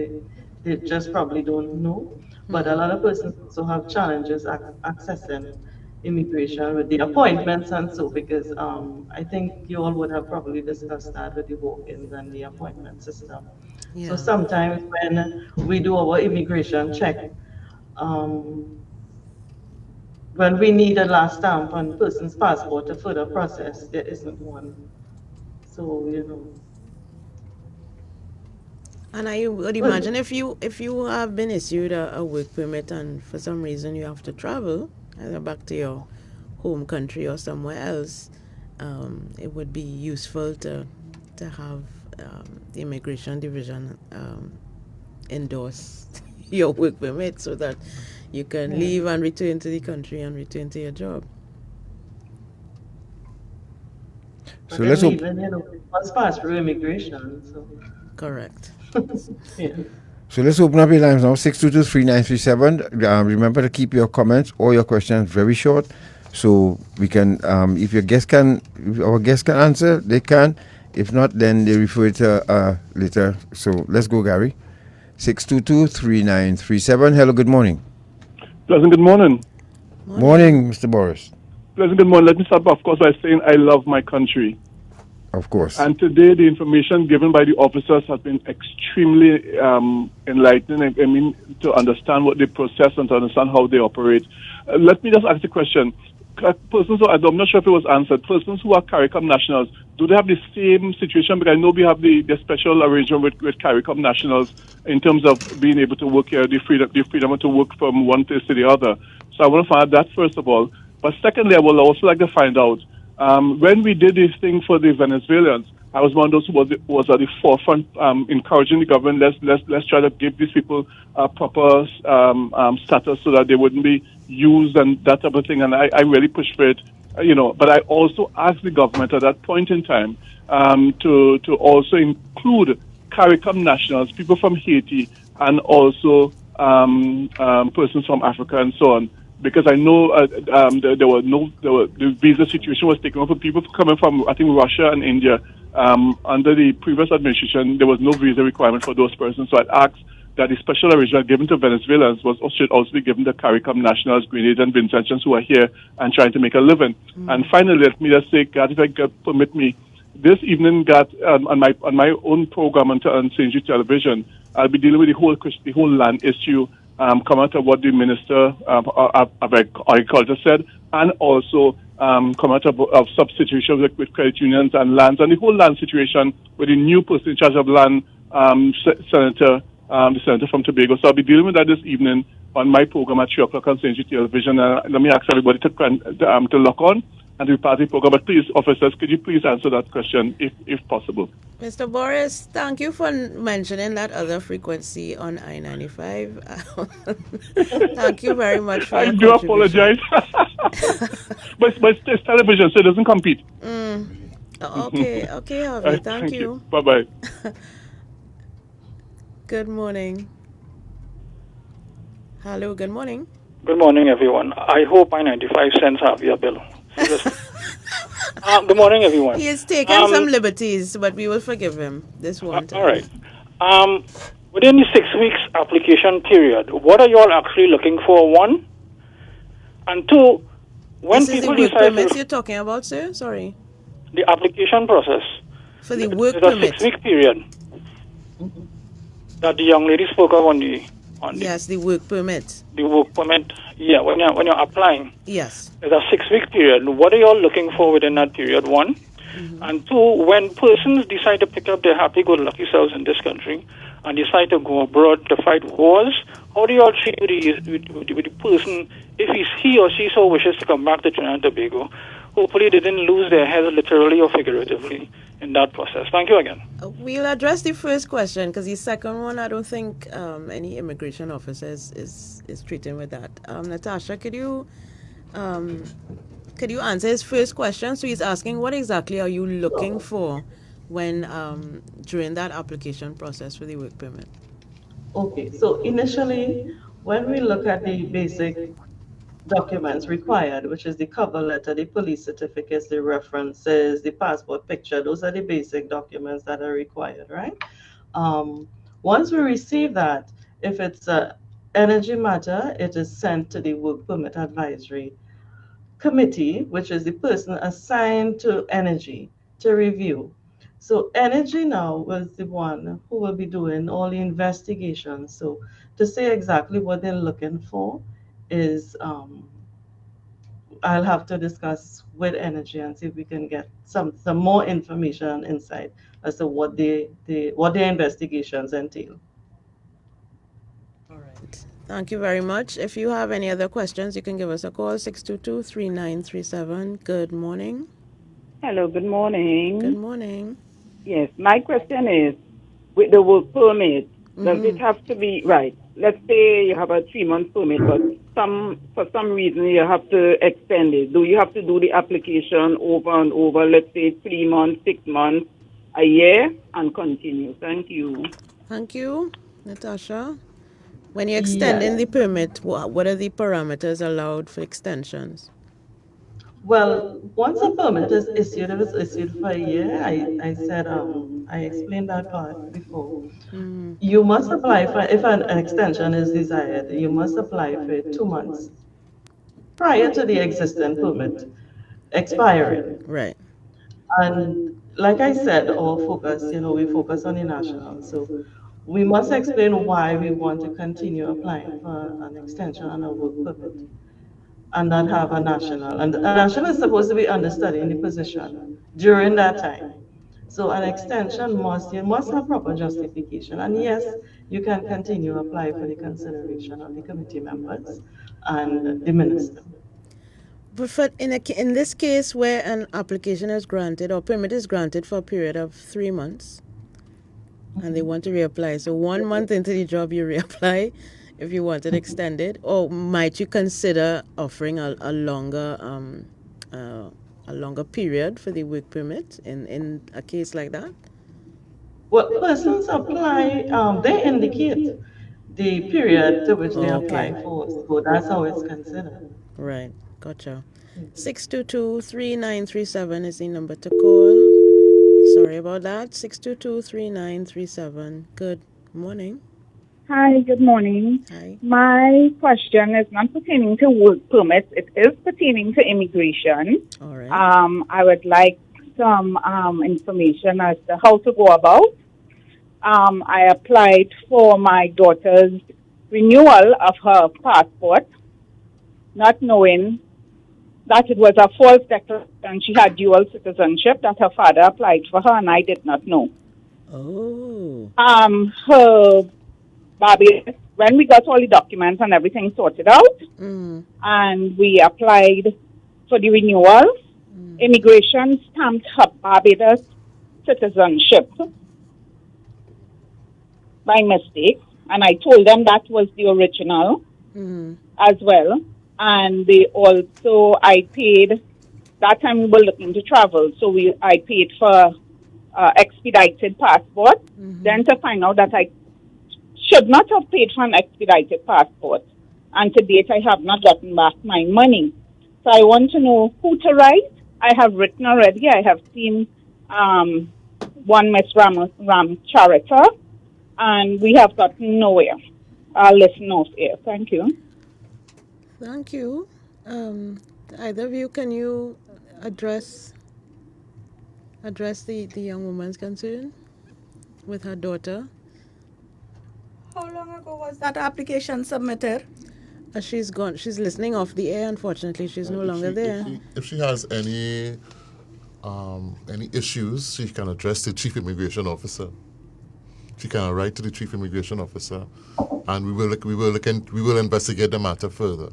they just probably don't know. But a lot of persons also have challenges accessing immigration with the appointments and so, because I think you all would have probably discussed that with the walk-ins and the appointment system. Yeah. So sometimes when we do our immigration check, when we need a last stamp on person's passport to further process, there isn't one. So, And I would imagine if you have been issued a work permit and for some reason you have to travel either back to your home country or somewhere else, it would be useful to have the Immigration Division endorse your work permit so that you can leave and return to the country and return to your job. So let's hope. Must pass through immigration. So. Correct. Yeah. So let's open up your lines now, 622-3937. Remember to keep your comments or your questions very short, so we can, if our guests can answer, they can. If not, then they refer it to later. So let's go, Gary. 622-3937. Hello, good morning. Pleasant good morning. Morning, Mr. Boris. Pleasant good morning. Let me start, of course, by saying I love my country. Of course. And today, the information given by the officers has been extremely enlightening. I mean, to understand what they process and to understand how they operate. Let me just ask the question. Persons who, I'm not sure if it was answered, persons who are CARICOM nationals, do they have the same situation? Because I know we have the special arrangement with CARICOM nationals in terms of being able to work here, the freedom to work from one place to the other. So I want to find out that first of all. But secondly, I would also like to find out, when we did this thing for the Venezuelans, I was one of those who was at the forefront, encouraging the government, let's try to give these people a proper status so that they wouldn't be used and that type of thing. And I really pushed for it But I also asked the government at that point in time to also include CARICOM nationals, people from Haiti, and also persons from Africa and so on. Because I know the visa situation was taken up for people coming from, I think, Russia and India. Under the previous administration, there was no visa requirement for those persons. So I asked that the special arrangement given to Venezuelans should also be given to CARICOM nationals, Grenadians and Vincentians who are here and trying to make a living. And finally, let me just say, God, if I could permit me, this evening, God, on my own program on St. Jude Television, I'll be dealing with the whole land issue, come out of what the Minister of Agriculture said, and also come out of substitution with credit unions and lands, and the whole land situation with the new person in charge of land, the Senator from Tobago. So I'll be dealing with that this evening on my program at 3 o'clock on St. Jude Television. Let me ask everybody to lock on and to be part of the program. But please, officers, could you please answer that question if possible? Mr. Boris, thank you for mentioning that other frequency on I-95. Thank you very much for I your do contribution. apologize. but it's television, so it doesn't compete. Okay, Harvey, thank you. Bye-bye. Good morning. Hello, good morning. Good morning, everyone. I hope I-95 sends Harvey a bill. Good morning, everyone. He has taken some liberties, but we will forgive him this one time. All right. Within the 6 weeks application period, what are you all actually looking for? One, and two, when this people is the work decide permits you're talking about, sir? Sorry. The application process for the work there's permit. a 6 week period that the young lady spoke of on the yes, the work permit. The work permit. Yeah, when you're applying. Yes. There's a 6 week period. What are you all looking for within that period? One. And two, when persons decide to pick up their happy-go-lucky selves in this country and decide to go abroad to fight wars, how do you all treat with the person if he or she so wishes to come back to Trinidad and Tobago? Hopefully they didn't lose their heads literally or figuratively in that process. Thank you again. We'll address the first question because the second one, I don't think any immigration officer is treating with that. Natasha, could you answer his first question? So he's asking, what exactly are you looking for when during that application process for the work permit? Okay, so initially, when we look at the basic documents required, which is the cover letter, the police certificates, the references, the passport picture, those are the basic documents that are required, right? Once we receive that, if it's an energy matter, it is sent to the work permit advisory committee, which is the person assigned to energy to review. So energy now was the one who will be doing all the investigations. So to say exactly what they're looking for is I'll have to discuss with energy and see if we can get some more information and insight as to what their investigations entail. All right. Thank you very much. If you have any other questions, you can give us a call, 622-3937. Good morning. Hello, good morning. Good morning. Yes, my question is, with the work permit, does it have to be, right, let's say you have a 3-month permit, but for some reason you have to extend it. Do you have to do the application over and over, let's say 3 months, 6 months, a year, and continue? Thank you. Thank you, Natasha. When you're extending the permit, what are the parameters allowed for extensions? Well, once a permit is issued, if it's issued for a year, I said, I explained that part before. You must apply for, if an extension is desired, you must apply for 2 months prior to the existing permit expiring. Right. And like I said, our focus, we focus on the national. So we must explain why we want to continue applying for an extension on a work permit and not have a national. And a national is supposed to be understudy in the position during that time. So an extension you must have proper justification. And yes, you can continue to apply for the consideration of the committee members and the minister. But in this case where an application is granted or permit is granted for a period of 3 months and they want to reapply, so 1 month into the job you reapply if you want it extended, or might you consider offering a longer a longer period for the work permit in a case like that? Well, persons apply, they indicate the period to which they apply for, so that's how it's considered. Right, gotcha. 622-3937 is the number to call. Sorry about that. 622-3937. Good morning. Hi, good morning. Hi. My question is not pertaining to work permits. It is pertaining to immigration. All right. I would like some information as to how to go about. I applied for my daughter's renewal of her passport, not knowing that it was a false declaration. She had dual citizenship, that her father applied for her, and I did not know. Oh. Her Barbados, when we got all the documents and everything sorted out, and we applied for the renewal, immigration stamped her Barbados citizenship by mistake, and I told them that was the original as well. And they also, I paid, that time we were looking to travel, so I paid for expedited passport, then to find out that I should not have paid for an expedited passport. And to date, I have not gotten back my money. So I want to know who to write. I have written already. I have seen one Miss Charita, and we have gotten nowhere. I'll listen off air. Thank you. Thank you. Either of you, can you address the young woman's concern with her daughter? How long ago was that application submitted? She's gone. She's listening off the air. Unfortunately, she's no longer there. If she has any issues, she can address the chief immigration officer. She can write to the chief immigration officer, and we will investigate the matter further.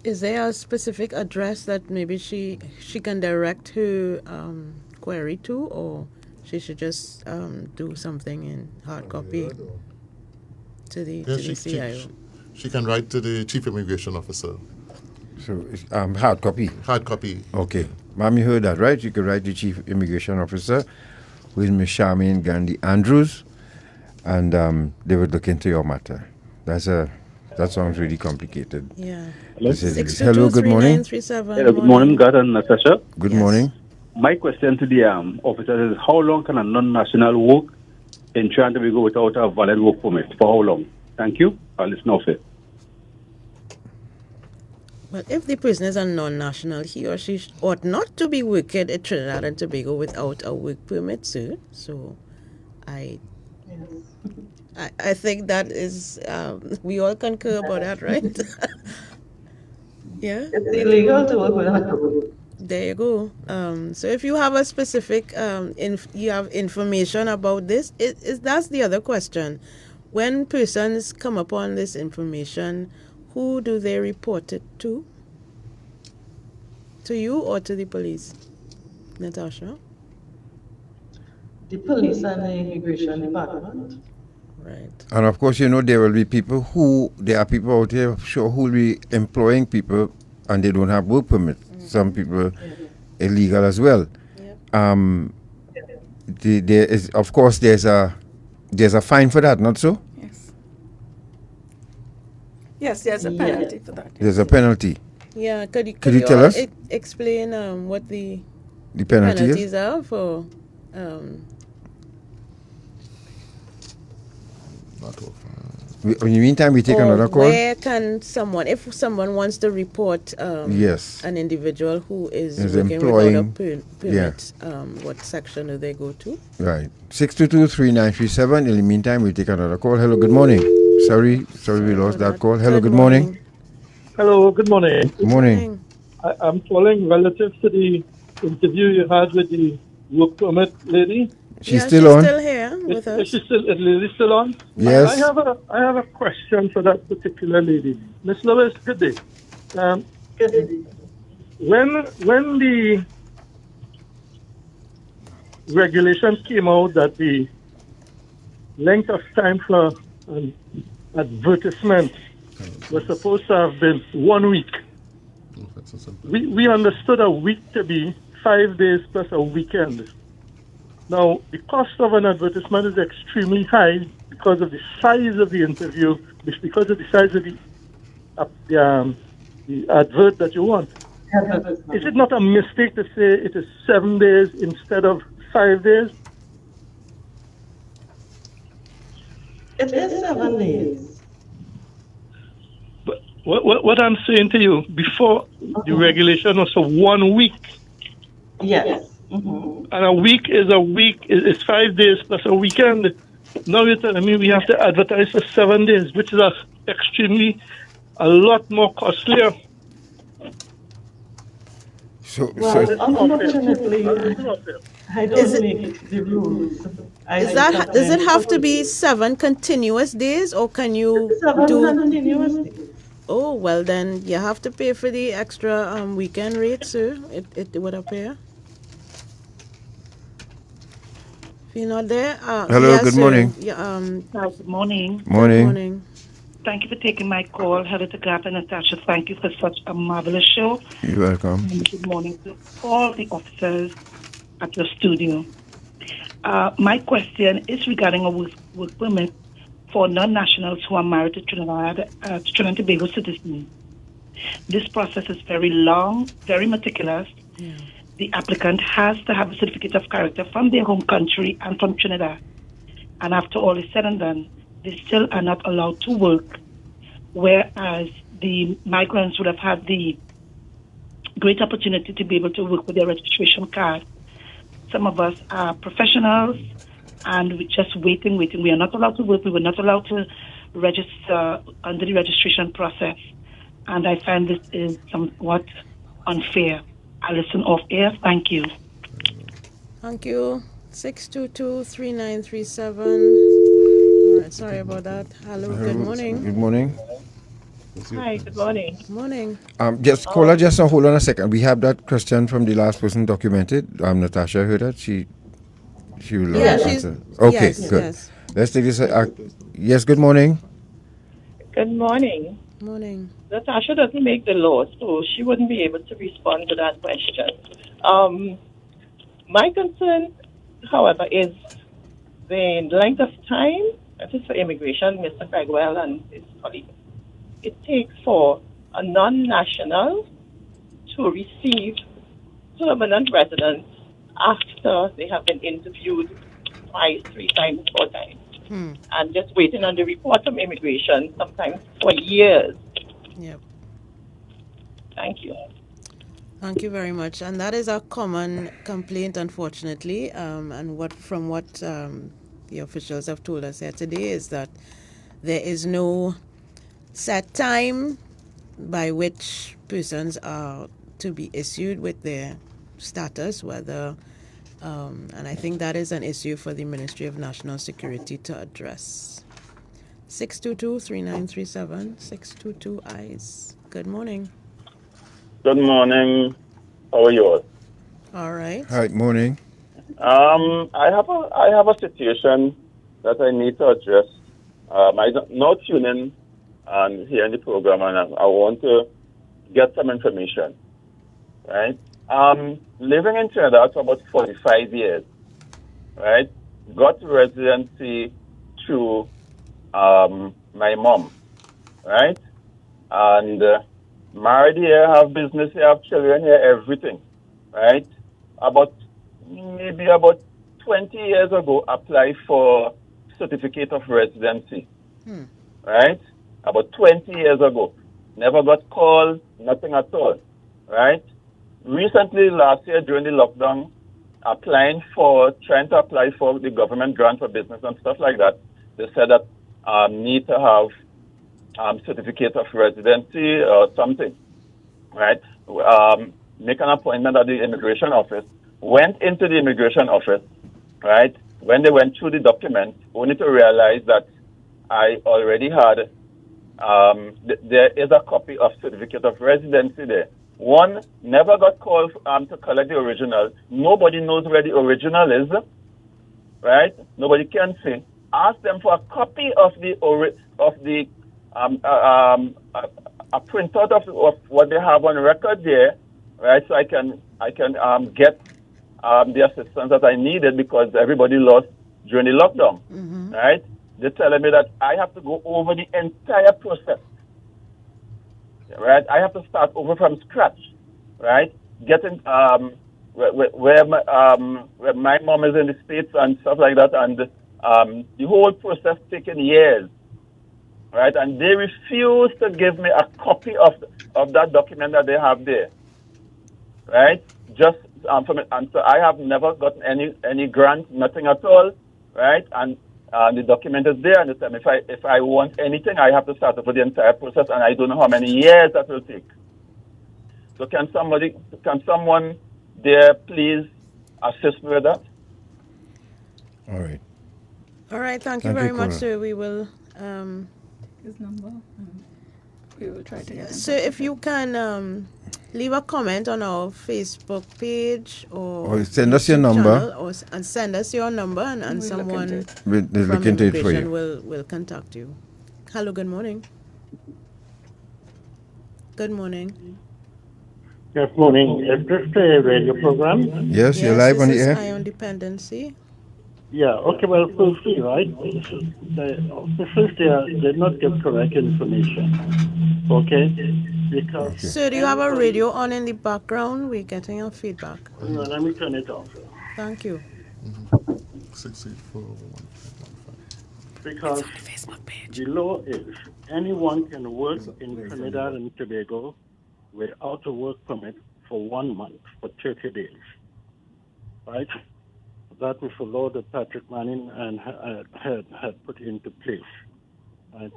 Is there a specific address that maybe she can direct her query to, or she should just do something in hard copy to the CIO? She can write to the chief immigration officer. So it's hard copy. Hard copy. Okay, ma'am, you heard that, right? You can write to chief immigration officer, who is Ms. Charmaine Gandhi Andrews, and they would look into your matter. That sounds really complicated. Yeah. Hello, good morning. Hello, good morning, God and Natasha. Good morning. My question to the officer is, how long can a non-national work in Trinidad and Tobago without a valid work permit? For how long? Thank you. I'll listen off it. Well, if the person is a non-national, he or she ought not to be working at Trinidad and Tobago without a work permit, sir. So, I think that is, we all concur about that, right? Yeah? It's illegal to work without a work. There you go. So if you have a specific, you have information about this, that's the other question. When persons come upon this information, who do they report it to? To you or to the police? Natasha? The police and the immigration department. Right. And of course, there will be people there are people out here who will be employing people and they don't have work permits. Some people illegal as well. There is, of course, there's a fine for that, not so? Yes, there's a penalty for that. There's a penalty. Yeah, could you tell us? Explain what the penalties are for? In the meantime, we take another call. Where can if someone wants to report an individual who is working without a permit, what section do they go to? Right. 622-3937. In the meantime, we take another call. Hello, good morning. Sorry we lost that call. Hello, good morning. Hello, good morning. Good morning. I'm calling relative to the interview you had with the work permit lady. She's still on. Still here with us. Is Lily still on? Yes. I have a question for that particular lady. Miss Lewis, good day. Good day. When the regulations came out that the length of time for an advertisement was supposed to have been 1 week, we understood a week to be 5 days plus a weekend. Now, the cost of an advertisement is extremely high because of the size of the interview, because of the size of the advert that you want. Is it not a mistake to say it is 7 days instead of 5 days? It is 7 days. But what I'm saying to you, before the regulation was for 1 week. Yes. Mm-hmm. And a week is 5 days plus a weekend. Now you're telling me we have to advertise for 7 days, which is a lot more costlier. Well, unfortunately, I don't make the rules. Does it have to be 7 continuous days, or can you 7 do continuous days. Oh, well then you have to pay for the extra weekend rate, sir. It would appear. If you're not there, Hello, yes, good sir. morning. Yeah, Good morning. Morning. Good morning. Thank you for taking my call. Hello to Garth and Natasha. Thank you for such a marvelous show. You're welcome. And good morning to all the officers at your studio. My question is regarding a work permit for non-nationals who are married to Trinidad and Tobago citizens. This process is very long, very meticulous. Yeah. The applicant has to have a certificate of character from their home country and from Trinidad. And after all is said and done, they still are not allowed to work, whereas the migrants would have had the great opportunity to be able to work with their registration card. Some of us are professionals, and we're just waiting. We are not allowed to work. We were not allowed to register under the registration process. And I find this is somewhat unfair. I listen off air. Thank you. Thank you. 622-3937. All right, sorry about that. Hello, good morning. Good morning. Hi, good morning. Morning. Just caller, just hold on a second. We have that question from the last person documented. Natasha heard that. She will answer. Okay, good. Yes. Let's take this. Yes, good morning. Good morning. Morning. Natasha doesn't make the law, so she wouldn't be able to respond to that question. My concern, however, is the length of time, that is for immigration, Mr. Craigwell and his colleagues, it takes for a non-national to receive permanent residence after they have been interviewed twice, 3 times, 4 times. And just waiting on the report from immigration, sometimes for years. Yep. Thank you. Thank you very much. And that is a common complaint, unfortunately. And what the officials have told us here today is that there is no set time by which persons are to be issued with their status, whether and I think that is an issue for the Ministry of National Security to address. 622-3937, 622-EYES. Good morning. Good morning. How are you all? All right. Hi, morning. I have a situation that I need to address. I don't not tune in and hear the program, and I want to get some information. Right? Living in Trinidad for about 45 years. Right? Got residency through my mom. Right? And married here, have business here, have children here, everything. Right? Maybe about 20 years ago, applied for certificate of residency. Right? About 20 years ago. Never got called, nothing at all. Right? Recently, last year, during the lockdown, trying to apply for the government grant for business and stuff like that, they said that need to have certificate of residency or something. Right? Make an appointment at the immigration office. Went into the immigration office, right? When they went through the documents, only to realize that I already had, there is a copy of certificate of residency there. One, never got called to collect the original. Nobody knows where the original is, right? Nobody can see. Ask them for a copy of the a printout of what they have on record there, right? So I can get the assistance that I needed because everybody lost during the lockdown, right? They're telling me that I have to go over the entire process, right? I have to start over from scratch, right? Getting where my mom is in the States and stuff like that, and the whole process taking years, right? And they refuse to give me a copy of that document that they have there, right? Just from it, and so I have never gotten any grant, nothing at all, right? And the document is there, and it's, if I want anything, I have to start over the entire process, and I don't know how many years that will take. So can someone there please assist me with that? All right. All right, thank you very much, sir. We will His number. We will try to get him. So if you can leave a comment on our Facebook page or send us your YouTube number. channel, and send us your number, and someone We'll from look into it for immigration you. will contact you. Hello, good morning. Good morning. Good morning. Is this the radio program? Yes, you're live on the air. This is Ion Dependency. Yeah, okay, well, firstly, right, the officers, they did not give correct information, okay? Because... So do you have a radio on in the background? We're getting your feedback. No, let me turn it off. Thank you. 684. Because the law is anyone can work in Trinidad and Tobago without a work permit for 1 month, for 30 days, right? That was the law that Patrick Manning and had put into place, right?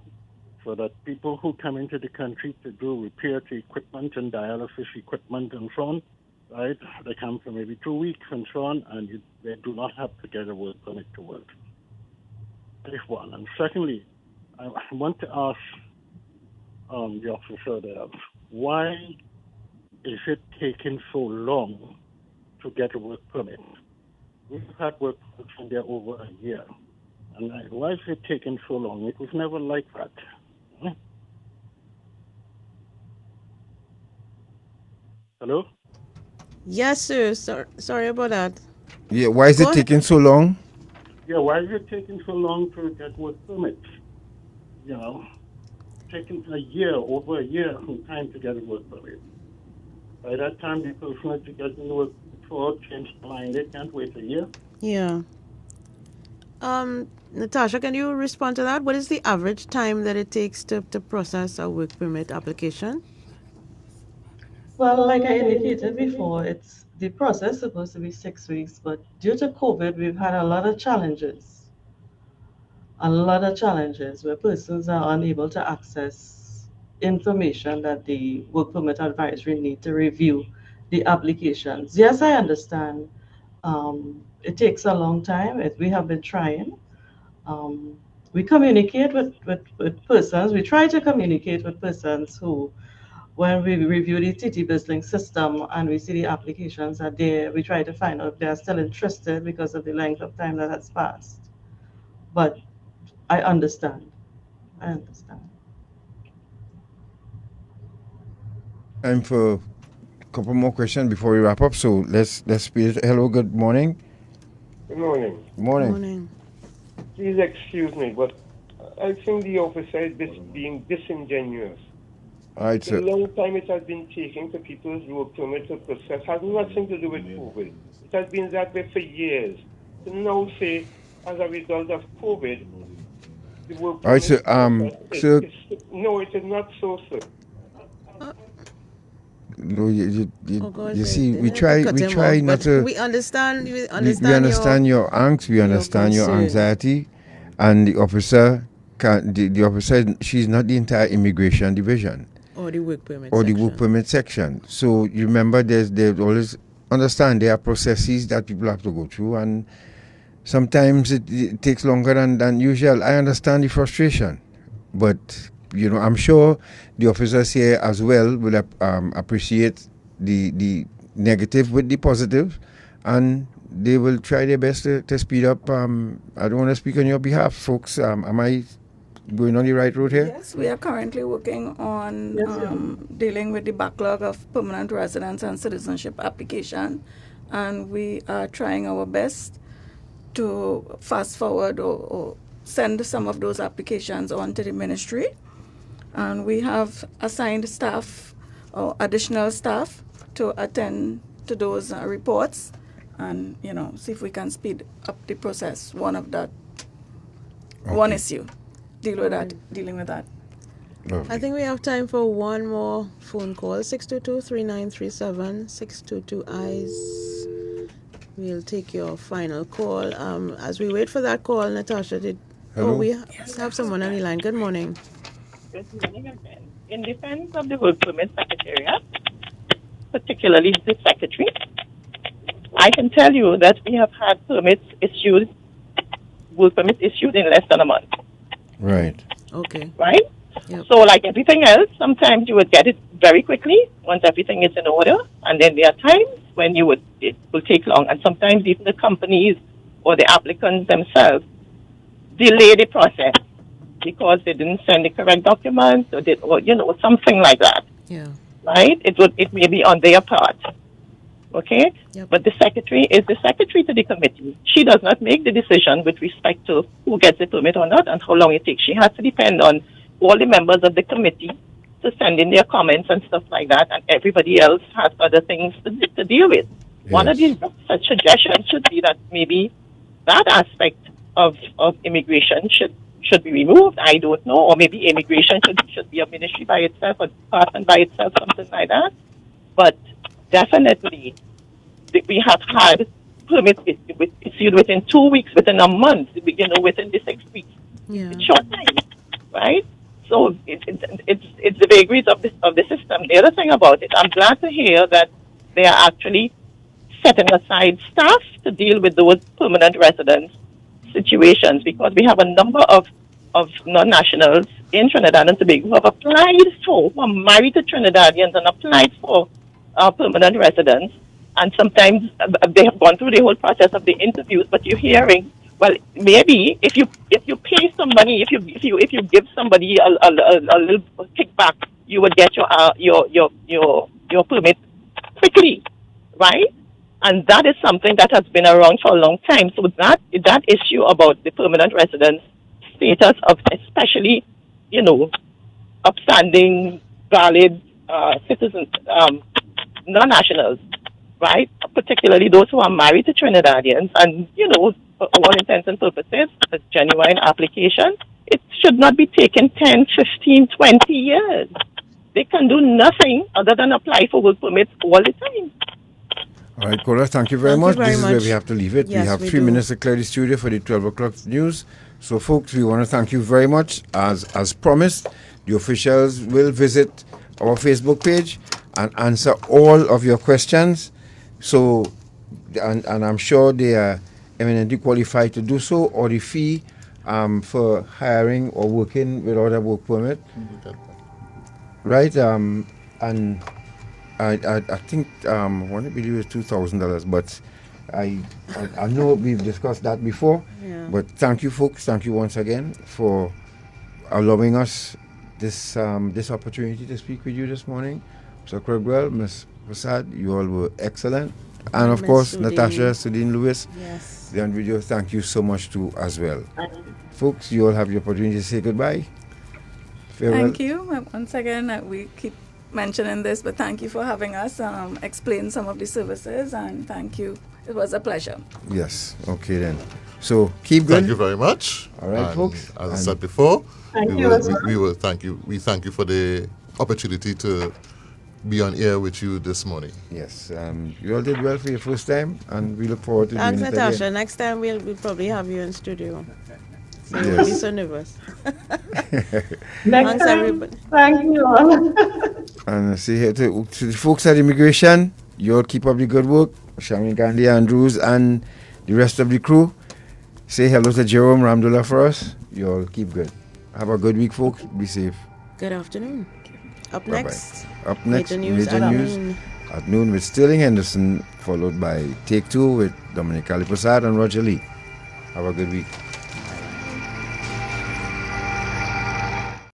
So that people who come into the country to do repair to equipment and dialysis equipment and so on, right? They come for maybe 2 weeks and so on, and they do not have to get a work permit to work. That is one. And secondly, I want to ask the officer there, why is it taking so long to get a work permit? We've had work permits in there over a year. And why is it taking so long? It was never like that. Hello? Yes, sir. Sorry about that. Yeah, why is it taking so long? Yeah, why is it taking so long to get work permits? You know, taking over a year from time to get a work permit. By that time, the person that you get in work before change their mind. They can't wait a year. Yeah. Natasha, can you respond to that? What is the average time that it takes to process a work permit application? Well, like I indicated before, the process is supposed to be 6 weeks, but due to COVID, we've had a lot of challenges. Where persons are unable to access information that the work permit advisory need to review the applications. Yes, I understand. It takes a long time. We have been trying. We communicate with persons. We try to communicate with persons who, when we review the TT Business system and we see the applications are there, we try to find out if they are still interested because of the length of time that has passed. But I understand. Time for a couple more questions before we wrap up. So let's speak. Hello, good morning. Good morning. Morning. Please excuse me, but I think the officer is being disingenuous. All right, The sir. long time it has been taking for people's work permit to process has nothing to do with COVID. It has been that way for years. To now say, as a result of COVID, the work All right, permit sir. no, it is not so, sir. No, you God, see, we cut try him off, not but to. we understand. We understand your angst. We understand your concern. anxiety, and the officer the officer, she's not the entire immigration division or the work permit or section. the work permit section. So you remember, they always understand there are processes that people have to go through, and sometimes it takes longer than usual. I understand the frustration, but I'm sure the officers here as well will appreciate the negative with the positive, and they will try their best to speed up. I don't want to speak on your behalf, folks. Am I going on the right route here? Yes, we are currently working on dealing with the backlog of permanent residence and citizenship application, and we are trying our best to fast forward or send some of those applications on to the ministry. And we have assigned staff or additional staff to attend to those reports and, see if we can speed up the process. One issue. Dealing with that. Lovely. I think we have time for one more phone call. 622-3937, 622 eyes. We'll take your final call. As we wait for that call, Natasha, we have someone on the line. Good morning. Good morning again. In defense of the Work Permit Secretariat, particularly the Secretary, I can tell you that we have had work permits issued in less than a month. Right. Okay. Right? Yep. So like everything else, sometimes you would get it very quickly once everything is in order, and then there are times when it will take long, and sometimes even the companies or the applicants themselves delay the process because they didn't send the correct documents or something like that. Yeah. Right? It may be on their part. Okay? Yep. But the secretary is the secretary to the committee. She does not make the decision with respect to who gets the permit or not and how long it takes. She has to depend on all the members of the committee to send in their comments and stuff like that, and everybody else has other things to deal with. Yes. One of the suggestions should be that maybe that aspect of immigration should be removed. I don't know, or maybe immigration should be a ministry by itself, or department by itself, something like that. But definitely, we have had permits issued within 2 weeks, within a month, within the 6 weeks. Yeah. It's short time, right? So it's the vagaries of the system. The other thing about it, I'm glad to hear that they are actually setting aside staff to deal with those permanent residence situations, because we have a number of non-nationals in Trinidad and Tobago who have applied for, who are married to Trinidadians and applied for permanent residence, and sometimes they have gone through the whole process of the interviews, but you're hearing, well, maybe if you pay some money, if you give somebody a little kickback, you would get your permit quickly, right? And that is something that has been around for a long time. So that issue about the permanent residence status of especially, upstanding, valid citizens, non-nationals, right? Particularly those who are married to Trinidadians and, for all intents and purposes, a genuine application, it should not be taking 10, 15, 20 years. They can do nothing other than apply for work permits all the time. All right, Kola, thank you very much. This is where we have to leave it. Yes, we have we 3 do. minutes to clear the studio for the 12 o'clock news. So, folks, we want to thank you very much. As promised, the officials will visit our Facebook page and answer all of your questions. So, and I'm sure they are eminently qualified to do so, or the fee for hiring or working without a work permit. Right? And I think I want to believe it's $2,000, but I know we've discussed that before. Yeah. But thank you, folks. Thank you once again for allowing us this opportunity to speak with you this morning. Mr. Craigbell, Ms. Prasad, you all were excellent. And of Ms. course, Sudeen. Natasha, Sudeen Lewis, Yes. the video, thank you so much too as well. Folks, you all have the opportunity to say goodbye. Farewell. Thank you. Once again, we keep mentioning this, but thank you for having us explain some of the services, and thank you. It was a pleasure. Yes. Okay then. So keep going. Thank you very much. All right, And folks. As I said before, Thank we you as well. will thank you. We thank you for the opportunity to be on air with you this morning. Yes. You all did well for your first time, and we look forward to Thanks, doing it Natasha. again. Next time we'll probably have you in studio. So you Yes. won't be so nervous. Next Thanks, time, everybody. thank you all. And see here to the folks at immigration, you all keep up the good work. Shamin Gandhi, Andrews, and the rest of the crew. Say hello to Jerome Ramdullah for us. You all keep good. Have a good week, folks. Be safe. Good afternoon. Up Bye-bye. next. Up next, Major news at noon. at noon with Sterling Henderson, followed by Take Two with Dominic Ali Prasad and Roger Lee. Have a good week.